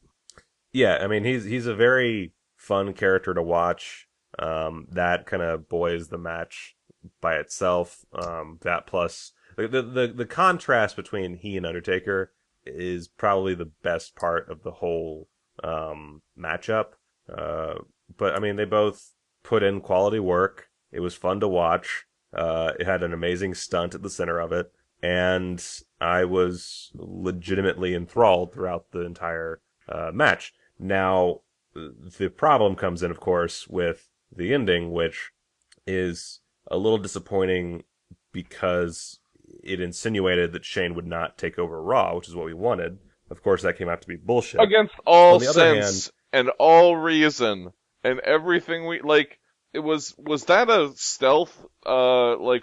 Yeah, I mean he's a very fun character to watch. That kind of buoys the match by itself. That plus the contrast between he and Undertaker is probably the best part of the whole matchup. But I mean, they both put in quality work. It was fun to watch. It had an amazing stunt at the center of it, and I was legitimately enthralled throughout the entire match. Now, the problem comes in, of course, with the ending, which is a little disappointing because it insinuated that Shane would not take over Raw, which is what we wanted. Of course, that came out to be bullshit. Against all hand, sense and all reason and everything we like. It was that a stealth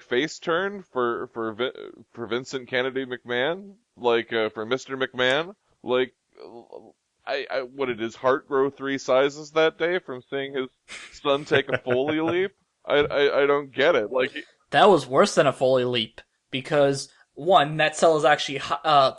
face turn for Vincent Kennedy McMahon, for Mr. McMahon? What did his heart grow 3 sizes that day from seeing his son take a Foley leap? I don't get it. That was worse than a Foley leap because one, that cell is actually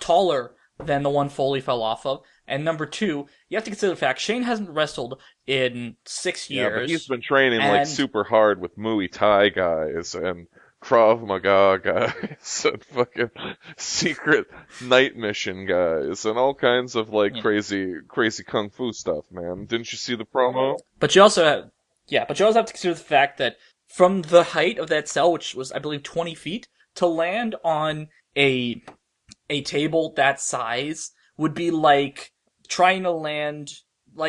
taller than the one Foley fell off of, and number 2, you have to consider the fact Shane hasn't wrestled in 6 years. Yeah, but he's been training super hard with Muay Thai guys and Krav Maga guys and fucking secret night mission guys and all kinds of crazy kung fu stuff, man. Didn't you see the promo? But you also have to consider the fact that from the height of that cell, which was I believe 20 feet, to land on a table that size would be like trying to land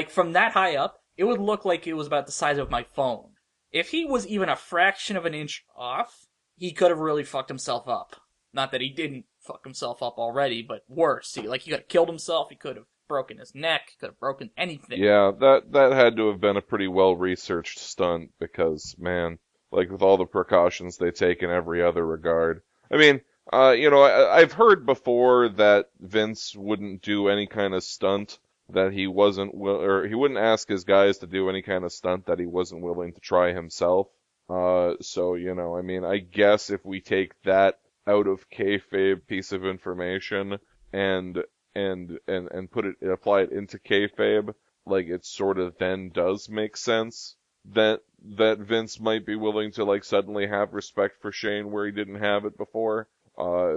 from that high up. It would look like it was about the size of my phone. If he was even a fraction of an inch off, he could have really fucked himself up. Not that he didn't fuck himself up already, but worse. He could have killed himself. He could have broken his neck. He could have broken anything. Yeah, that had to have been a pretty well researched stunt because, man, with all the precautions they take in every other regard. I mean, I've heard before that Vince wouldn't do any kind of stunt that he wasn't or he wouldn't ask his guys to do any kind of stunt that he wasn't willing to try himself. So, I mean, I guess if we take that out of kayfabe piece of information and apply it into kayfabe, it sort of then does make sense that Vince might be willing to suddenly have respect for Shane where he didn't have it before.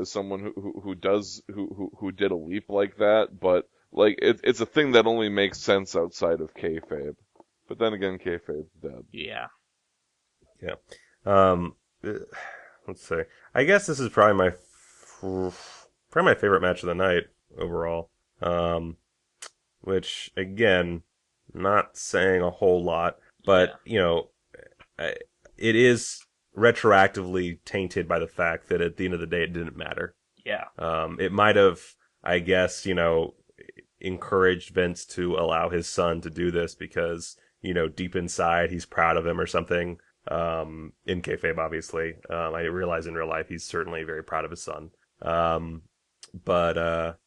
Someone who did a leap like that, but it's a thing that only makes sense outside of kayfabe. But then again, kayfabe's dead. Yeah. Yeah. Let's see. I guess this is probably my favorite match of the night overall. Which again, not saying a whole lot, but it is retroactively tainted by the fact that at the end of the day, it didn't matter. Yeah. It might have, I guess, encouraged Vince to allow his son to do this because, deep inside he's proud of him or something. In kayfabe, obviously. I realize in real life he's certainly very proud of his son. But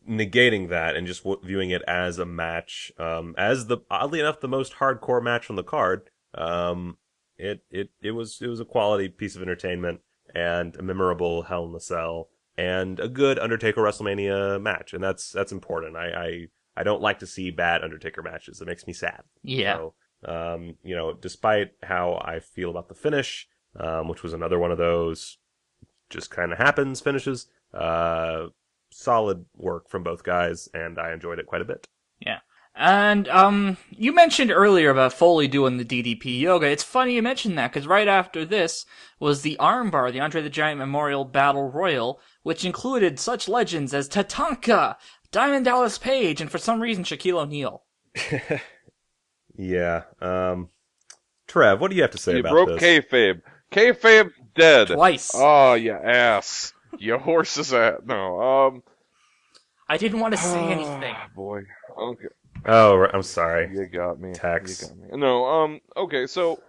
negating that and just viewing it as a match, as oddly enough the most hardcore match on the card. It was a quality piece of entertainment and a memorable Hell in a Cell and a good Undertaker Wrestlemania match, and that's important. I don't like to see bad Undertaker matches. It makes me sad. Yeah. So, despite how I feel about the finish, which was another one of those just kind of happens finishes, solid work from both guys, and I enjoyed it quite a bit. Yeah. And, you mentioned earlier about Foley doing the DDP yoga. It's funny you mentioned that, because right after this was the armbar, the Andre the Giant Memorial Battle Royal, which included such legends as Tatanka, Diamond Dallas Page, and for some reason Shaquille O'Neal. Yeah. Trev, what do you have to say about You broke this? kayfabe. Kayfabe's dead. Twice. Oh, you ass. You horse's ass. No, I didn't want to say anything. Boy. Okay. Oh, I'm sorry. You got me. Tex. You got me. No, okay, so,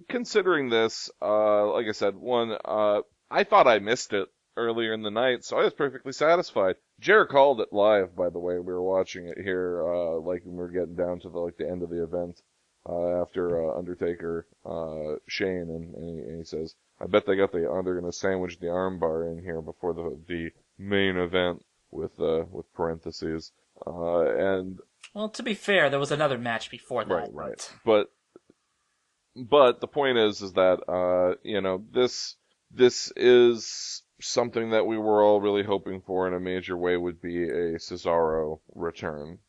considering this, like I said, I thought I missed it earlier in the night, so I was perfectly satisfied. Jared called it live, by the way. We were watching it here, when we were getting down to the end of the event, after, Undertaker, Shane, and he says, I bet they're gonna sandwich the armbar in here before the main event with parentheses. And Well, to be fair, there was another match before that. right. But the point is that this is something that we were all really hoping for in a major way would be a Cesaro return,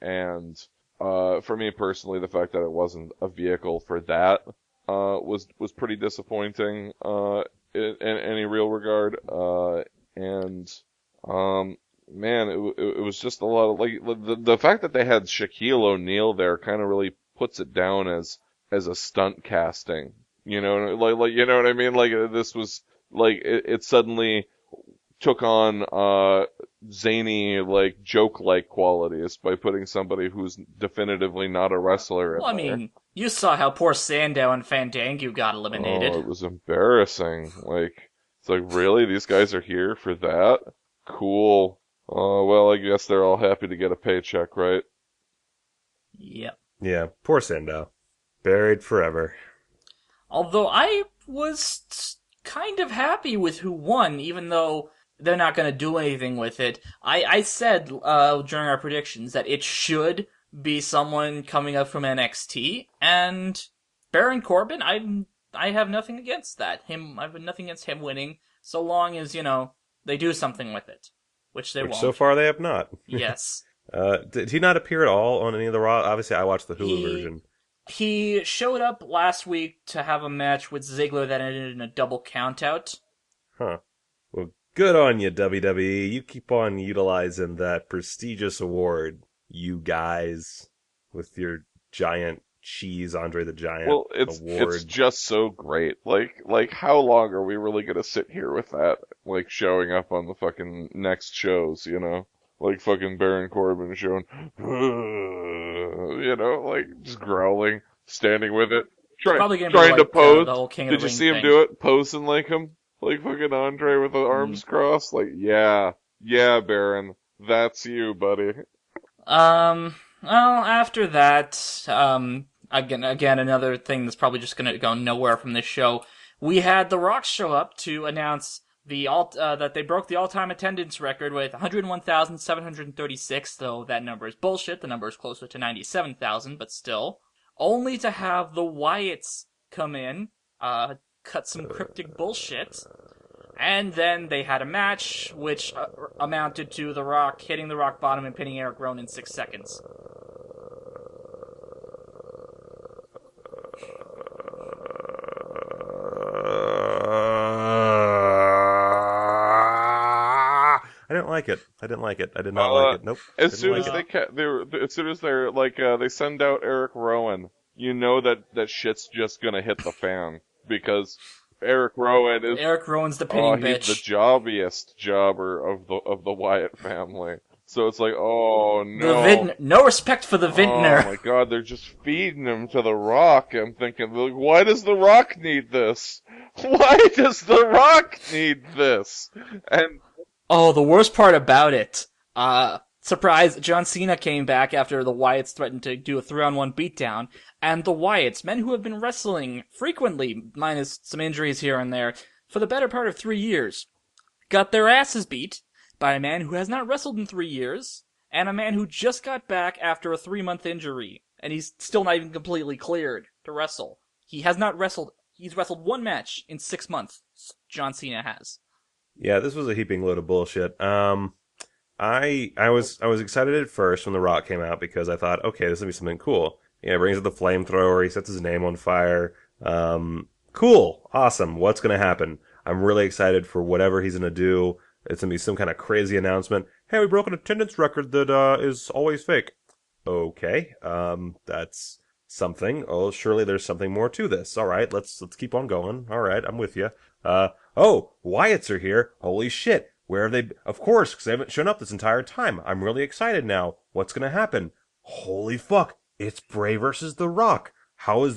and for me personally, the fact that it wasn't a vehicle for that was pretty disappointing in any real regard, and man, it was just a lot of the fact that they had Shaquille O'Neal there kind of really puts it down as a stunt casting, you know what I mean? Like this was like it suddenly took on zany joke qualities by putting somebody who's definitively not a wrestler in Well, I there. mean, you saw how poor Sandow and Fandango got eliminated. Oh, it was embarrassing. It's like, really? These guys are here for that? Cool. Oh, well, I guess they're all happy to get a paycheck, right? Yep. Yeah, poor Sandow. Buried forever. Although I was kind of happy with who won, even though they're not going to do anything with it. I said during our predictions that it should be someone coming up from NXT, and Baron Corbin, I have nothing against that. I have nothing against him winning, so long as, they do something with it. Which they won't. So far they have not. Yes. Did he not appear at all on any of the Raw? Obviously, I watched the Hulu version. He showed up last week to have a match with Ziggler that ended in a double countout. Huh. Well, good on you, WWE. You keep on utilizing that prestigious award, you guys, with your giant cheese Andre the Giant Well, award. it's just so great. Like how long are we really gonna sit here with that? Showing up on the fucking next shows, Like fucking Baron Corbin showing, just growling, standing with it, Probably gonna be trying to like, pose. the whole King of Did the you Ring see him thing. do it? Posing like him? Like fucking Andre with the arms crossed? Yeah, Baron, that's you, buddy. Well, after that, again, another thing that's probably just gonna go nowhere from this show. We had The Rock show up to announce that they broke the all-time attendance record with 101,736, though that number is bullshit. The number is closer to 97,000, but still. Only to have the Wyatts come in, cut some cryptic bullshit, and then they had a match, which amounted to The Rock hitting the rock bottom and pinning Eric Rowan in 6 seconds. didn't like it. I didn't like it. I did not like it. Nope. As Didn't soon like as it. as soon as they're like, they send out Eric Rowan, you know that shit's just gonna hit the fan because Eric Rowan is Eric Rowan's the pitting he's the bitch. jobbiest jobber of the Wyatt family. So it's like, oh no. No respect for the Oh vintner. my god, they're just feeding him to The Rock. I'm thinking, like, why does The Rock need this? Why does The Rock need this? And Oh, the worst part about it. Surprise, John Cena came back after the Wyatts threatened to do a 3-on-1 beatdown, and the Wyatts, men who have been wrestling frequently, minus some injuries here and there, for the better part of 3 years, got their asses beat by a man who has not wrestled in 3 years, and a man who just got back after a 3-month injury, and he's still not even completely cleared to wrestle. He has not wrestled, he's wrestled 1 match in 6 months, John Cena has. Yeah, this was a heaping load of bullshit. I was excited at first when The Rock came out because I thought, okay, this will be something cool. Yeah, he brings out the flamethrower, he sets his name on fire. Cool, awesome. What's gonna happen? I'm really excited for whatever he's gonna do. It's gonna be some kind of crazy announcement. Hey, we broke an attendance record that is always fake. Okay, that's something. Oh, surely there's something more to this. All right, let's keep on going. All right, I'm with you. Oh, Wyatts are here. Holy shit. Where have they? Of course, because they haven't shown up this entire time. I'm really excited now. What's gonna happen? Holy fuck! It's Bray versus The Rock. How are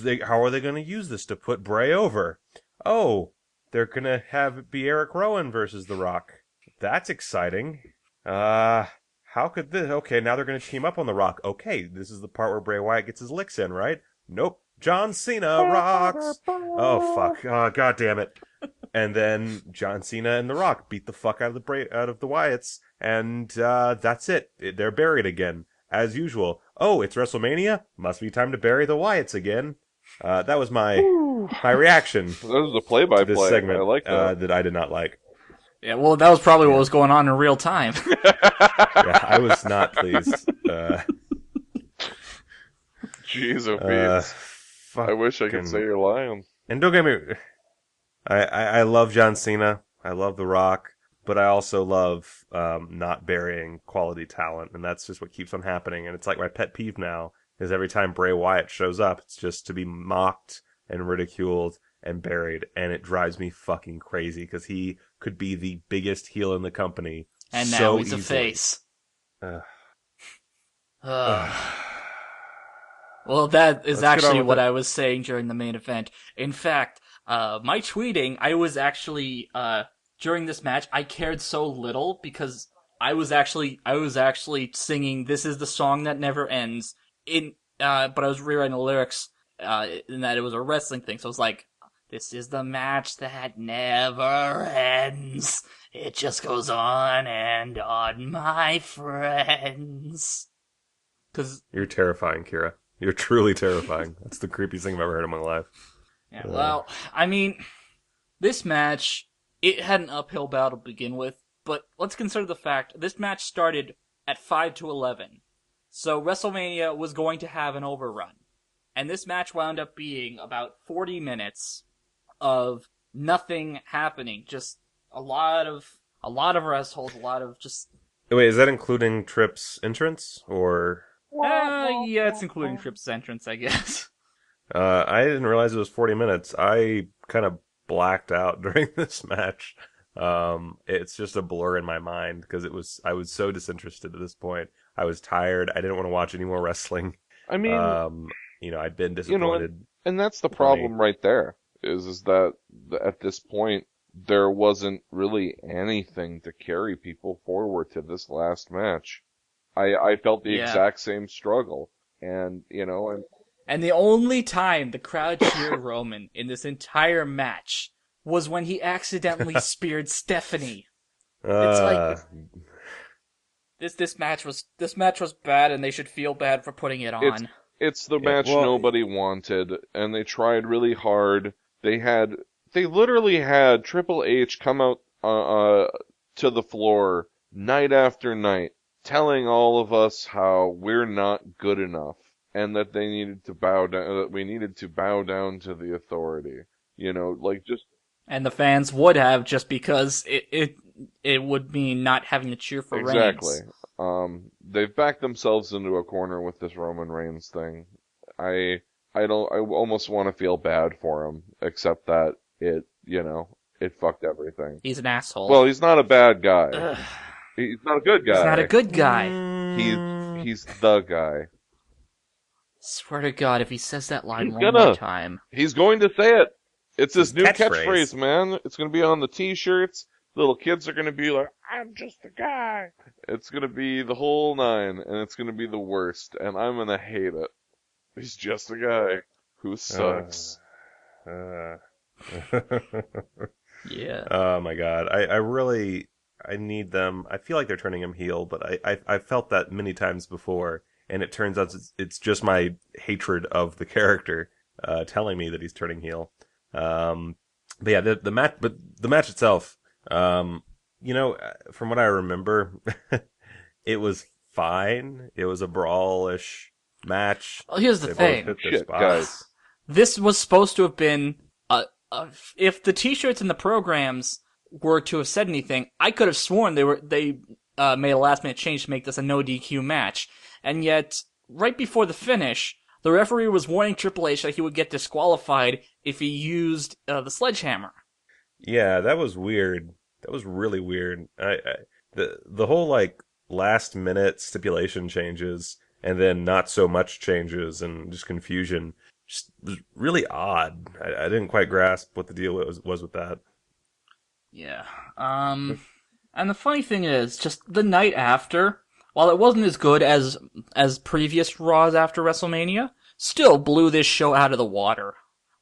they gonna use this to put Bray over? Oh, they're gonna have it be Eric Rowan versus The Rock. That's exciting. How could this? Okay, now they're gonna team up on The Rock. Okay, this is the part where Bray Wyatt gets his licks in, right? Nope. John Cena rocks. Oh fuck! Oh, god damn it! And then John Cena and The Rock beat the fuck out of the Wyatts, and that's it. They're buried again, as usual. Oh, it's WrestleMania. Must be time to bury the Wyatts again. That was my reaction that was a to play-by-play. this segment. I like that. That I did not like. Yeah, well, that was probably what was going on in real time. Yeah, I was not pleased. Jeez, oh Pete. I wish I could say you're lying. And don't get me. I love John Cena. I love The Rock. But I also love not burying quality talent. And that's just what keeps on happening. And it's like my pet peeve now is every time Bray Wyatt shows up, it's just to be mocked and ridiculed and buried. And it drives me fucking crazy because he could be the biggest heel in the company. And now so he's easily. a face. Well, that is actually what I was saying during the main event. In fact, my tweeting, I was actually, during this match, I cared so little because I was actually singing "This is the song that never ends" but I was rewriting the lyrics, in that it was a wrestling thing, so I was like, "This is the match that never ends. It just goes on and on, my friends." 'Cause You're terrifying, Kira. You're truly terrifying. That's the creepiest thing I've ever heard in my life. Yeah, well, I mean, this match, it had an uphill battle to begin with, but let's consider the fact this match started at 5-11. So WrestleMania was going to have an overrun. And this match wound up being about 40 minutes of nothing happening. Just a lot of rest holds, a lot of just... Wait, is that including Tripp's entrance, or...? Yeah, it's including Tripp's entrance, I guess. I didn't realize it was 40 minutes. I kind of blacked out during this match. It's just a blur in my mind because I was so disinterested at this point. I was tired. I didn't want to watch any more wrestling. I mean, I'd been disappointed. and that's the problem right there, is that at this point, there wasn't really anything to carry people forward to this last match. I felt the exact same struggle. And the only time the crowd cheered Roman in this entire match was when he accidentally speared Stephanie. It's like this match was bad, and they should feel bad for putting it on. It's the match nobody wanted, and they tried really hard. They literally had Triple H come out to the floor night after night, telling all of us how we're not good enough, and that they needed to bow down, that we needed to bow down to the authority. And the fans would have, just because it would mean not having to cheer for Exactly. Reigns. They've backed themselves into a corner with this Roman Reigns thing. I almost want to feel bad for him, except that it fucked everything. He's an asshole. Well, he's not a bad guy. Ugh. He's not a good guy. He's not a good guy. He's the guy. Swear to God, if he says that line He's one gonna. more time. He's going to say it. It's his new catchphrase. catchphrase, man. It's going to be on the t-shirts. Little kids are going to be like, I'm just a guy. It's going to be the whole nine, and it's going to be the worst, and I'm going to hate it. He's just a guy who sucks. Yeah. Oh my god. I need them. I feel like they're turning him heel, but I felt that many times before, and it turns out it's just my hatred of the character telling me that he's turning heel. But yeah, the match itself, from what I remember, it was fine. It was a brawlish match. Well, here's the They thing. both hit their Shit, spots. guys. This was supposed to have been if the t-shirts and the programs were to have said anything, I could have sworn they made a last-minute change to make this a no DQ match. And yet, right before the finish, the referee was warning Triple H that he would get disqualified if he used the sledgehammer. Yeah, that was weird. That was really weird. The whole like last minute stipulation changes and then not so much changes and just confusion just was really odd. I didn't quite grasp what the deal was with that. Yeah. And the funny thing is, just the night after, while it wasn't as good as previous Raws after WrestleMania, still blew this show out of the water.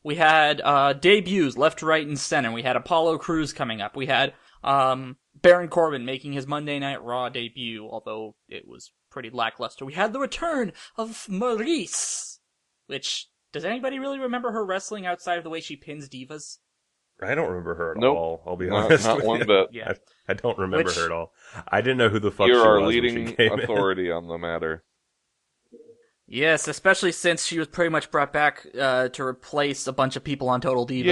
We had debuts left, right, and center. We had Apollo Crews coming up. We had Baron Corbin making his Monday Night Raw debut, although it was pretty lackluster. We had the return of Maryse, which, does anybody really remember her wrestling outside of the way she pins divas? I don't remember her at Nope. all. I'll be Not honest. with one you. bit. Yeah. I don't remember Which- her at all. I didn't know who the fuck You're she our was when leading she came in. authority on the matter. Yes, especially since she was pretty much brought back to replace a bunch of people on Total Divas.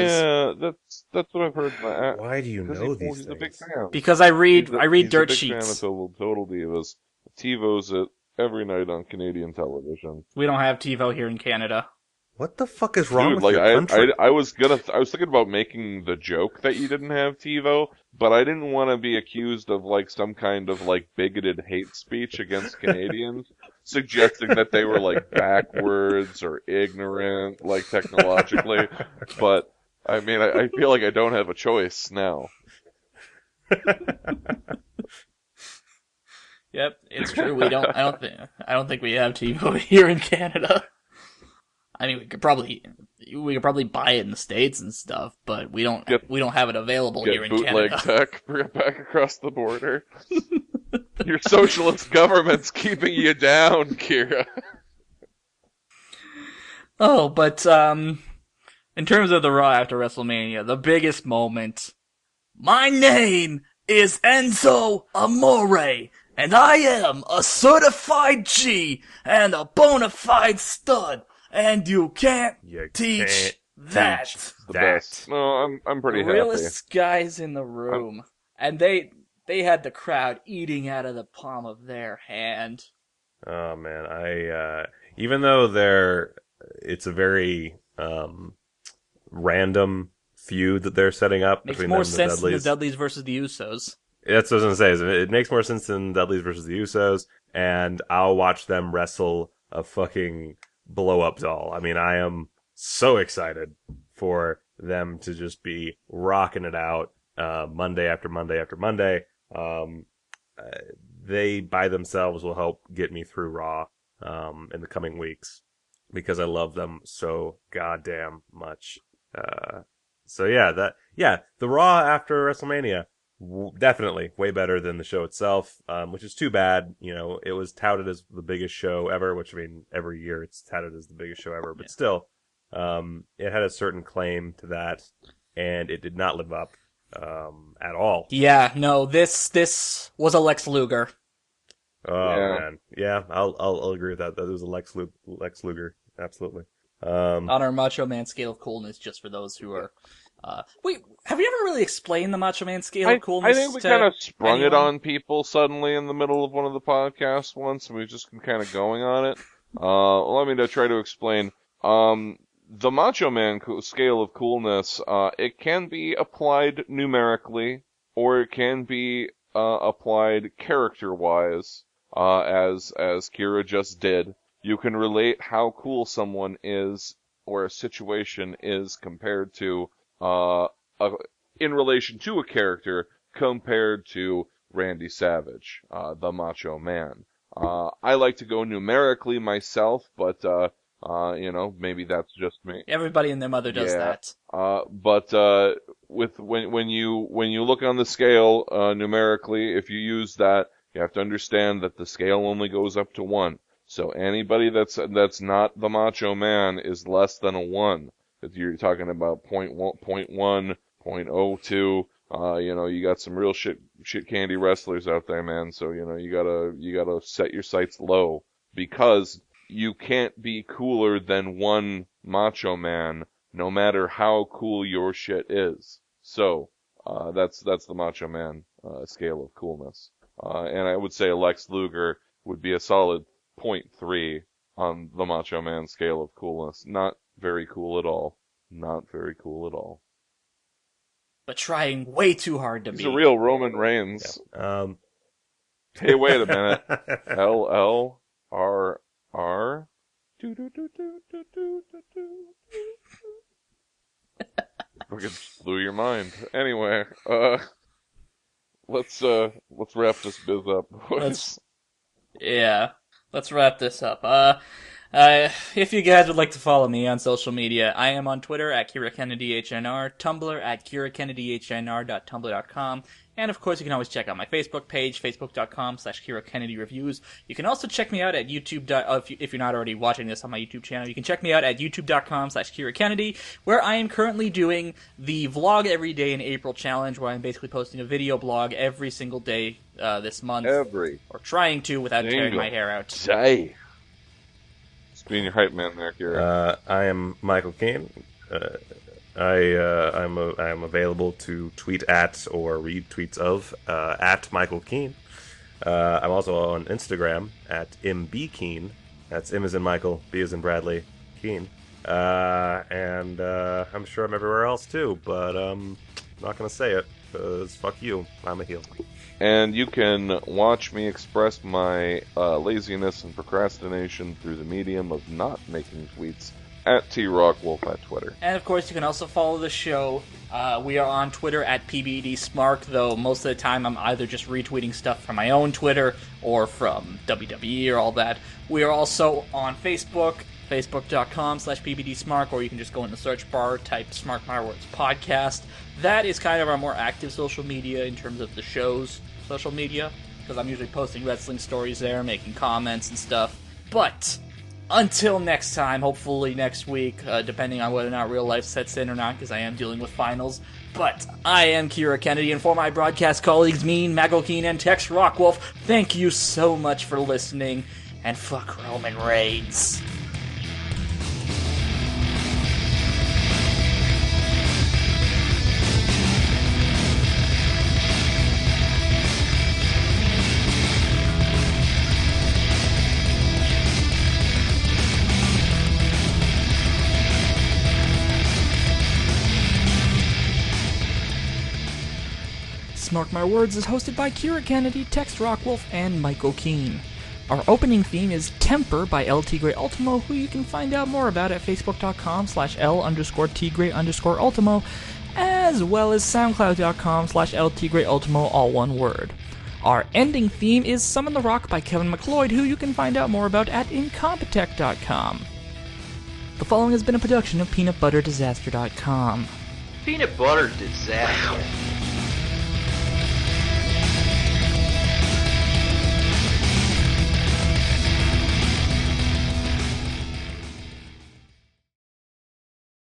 Yeah, that's what I've heard. Why do you know these He's things? a big fan. Because I read He's dirt a big sheets. fan of Total Divas. TiVo's it every night on Canadian television. We don't have TiVo here in Canada. What the fuck is wrong Dude, with your country? I was thinking about making the joke that you didn't have TiVo, but I didn't want to be accused of like some kind of like bigoted hate speech against Canadians, suggesting that they were like backwards or ignorant, like technologically. But I mean, I feel like I don't have a choice now. Yep, it's true. We don't. I don't think we have TiVo here in Canada. I mean, we could probably buy it in the States and stuff, but we don't have it available here Get in bootleg Canada. tech, bring it back across the border. Your socialist government's keeping you down, Kira. Oh, but in terms of the Raw after WrestleMania, the biggest moment. My name is Enzo Amore, and I am a certified G and a bona fide stud, and you can't teach that. The best. No, I'm pretty The happy. realest guys in the room, and they had the crowd eating out of the palm of their hand. Oh man, I even though it's a very random feud that they're setting up Makes between more them and sense the than Dudleys. the Dudleys versus the Usos. That's what I was gonna say. It makes more sense than Dudleys versus the Usos, and I'll watch them wrestle a fucking blow up doll. I mean, I am so excited for them to just be rocking it out Monday after Monday after Monday. They by themselves will help get me through Raw in the coming weeks because I love them so goddamn much. So the Raw after WrestleMania, definitely way better than the show itself, which is too bad. You know, it was touted as the biggest show ever, which I mean, every year it's touted as the biggest show ever, but still, it had a certain claim to that, and it did not live up at all. Yeah, no, this was a Lex Luger. Oh Yeah. man, yeah, I'll agree with that. That was a Lex Luger, absolutely. On our Macho Man scale of coolness, just for those who are Wait, have we ever really explained the Macho Man scale of I coolness? think we to kind of sprung it anyone? on people suddenly in the middle of one of the podcasts once, and we've just been kind of going on it. Let me try to explain. The Macho Man scale of coolness, it can be applied numerically, or it can be applied character-wise, as Kira just did. You can relate how cool someone is or a situation is compared to in relation to a character compared to Randy Savage, the Macho Man. I like to go numerically myself, but maybe that's just me. Everybody and their mother does Yeah. that. But when you look on the scale numerically, if you use that, you have to understand that the scale only goes up to 1. So anybody that's not the Macho Man is less than a 1. If you're talking about 0.1, 0.02, you got some real shit candy wrestlers out there, man. So you gotta set your sights low, because you can't be cooler than one Macho Man, no matter how cool your shit is. So that's the Macho Man scale of coolness, and I would say Lex Luger would be a solid 0.3 on the Macho Man scale of coolness. Not very cool at all. Not very cool at all. But trying way too hard to He's be. a real Roman Reigns. Yeah. Hey, wait a minute. LLRR. Fucking blew your mind. Anyway, let's wrap this biz up, boys. Let's wrap this up. If you guys would like to follow me on social media, I am on Twitter at KiraKennedyHNR, Tumblr at KiraKennedyHNR.tumblr.com, and of course you can always check out my Facebook page, facebook.com/KiraKennedyReviews. You can also check me out at YouTube. If you're not already watching this on my YouTube channel, you can check me out at youtube.com/KiraKennedy, where I am currently doing the Vlog Every Day in April challenge, where I'm basically posting a video blog every single day this month. Or trying to without tearing my hair out. Day. Being your hype man there, Kira. I am Michael Keane. I am available to tweet at or read tweets of at Michael Keane. I'm also on Instagram at mbkeane. That's M as in Michael, B as in Bradley, Keane. And I'm sure I'm everywhere else too, but I'm not gonna say it because fuck you. I'm a heel. And you can watch me express my laziness and procrastination through the medium of not making tweets at TRockWolf at Twitter. And of course, you can also follow the show. We are on Twitter at PBDSmark, though most of the time I'm either just retweeting stuff from my own Twitter or from WWE or all that. We are also on Facebook, facebook.com/PBDSmark, or you can just go in the search bar, type Smark My Words podcast. That is kind of our more active social media in terms of the show's social media, because I'm usually posting wrestling stories there, making comments and stuff. But until next time, hopefully next week, depending on whether or not real life sets in or not, because I am dealing with finals. But I am Kira Kennedy, and for my broadcast colleagues, me, Michael Keane, and Tex Rockwolf, thank you so much for listening, and fuck Roman Reigns. Smark My Words is hosted by Kira Kennedy, Tex Rockwolf, and Michael Keane. Our opening theme is Temper by El Tigre Ultimo, who you can find out more about at facebook.com/L_Tigre_Ultimo, as well as soundcloud.com/El Tigre Ultimo, all one word. Our ending theme is Summon the Rock by Kevin McLeod, who you can find out more about at Incompetech.com. The following has been a production of PeanutButterDisaster.com. Peanut butter disaster.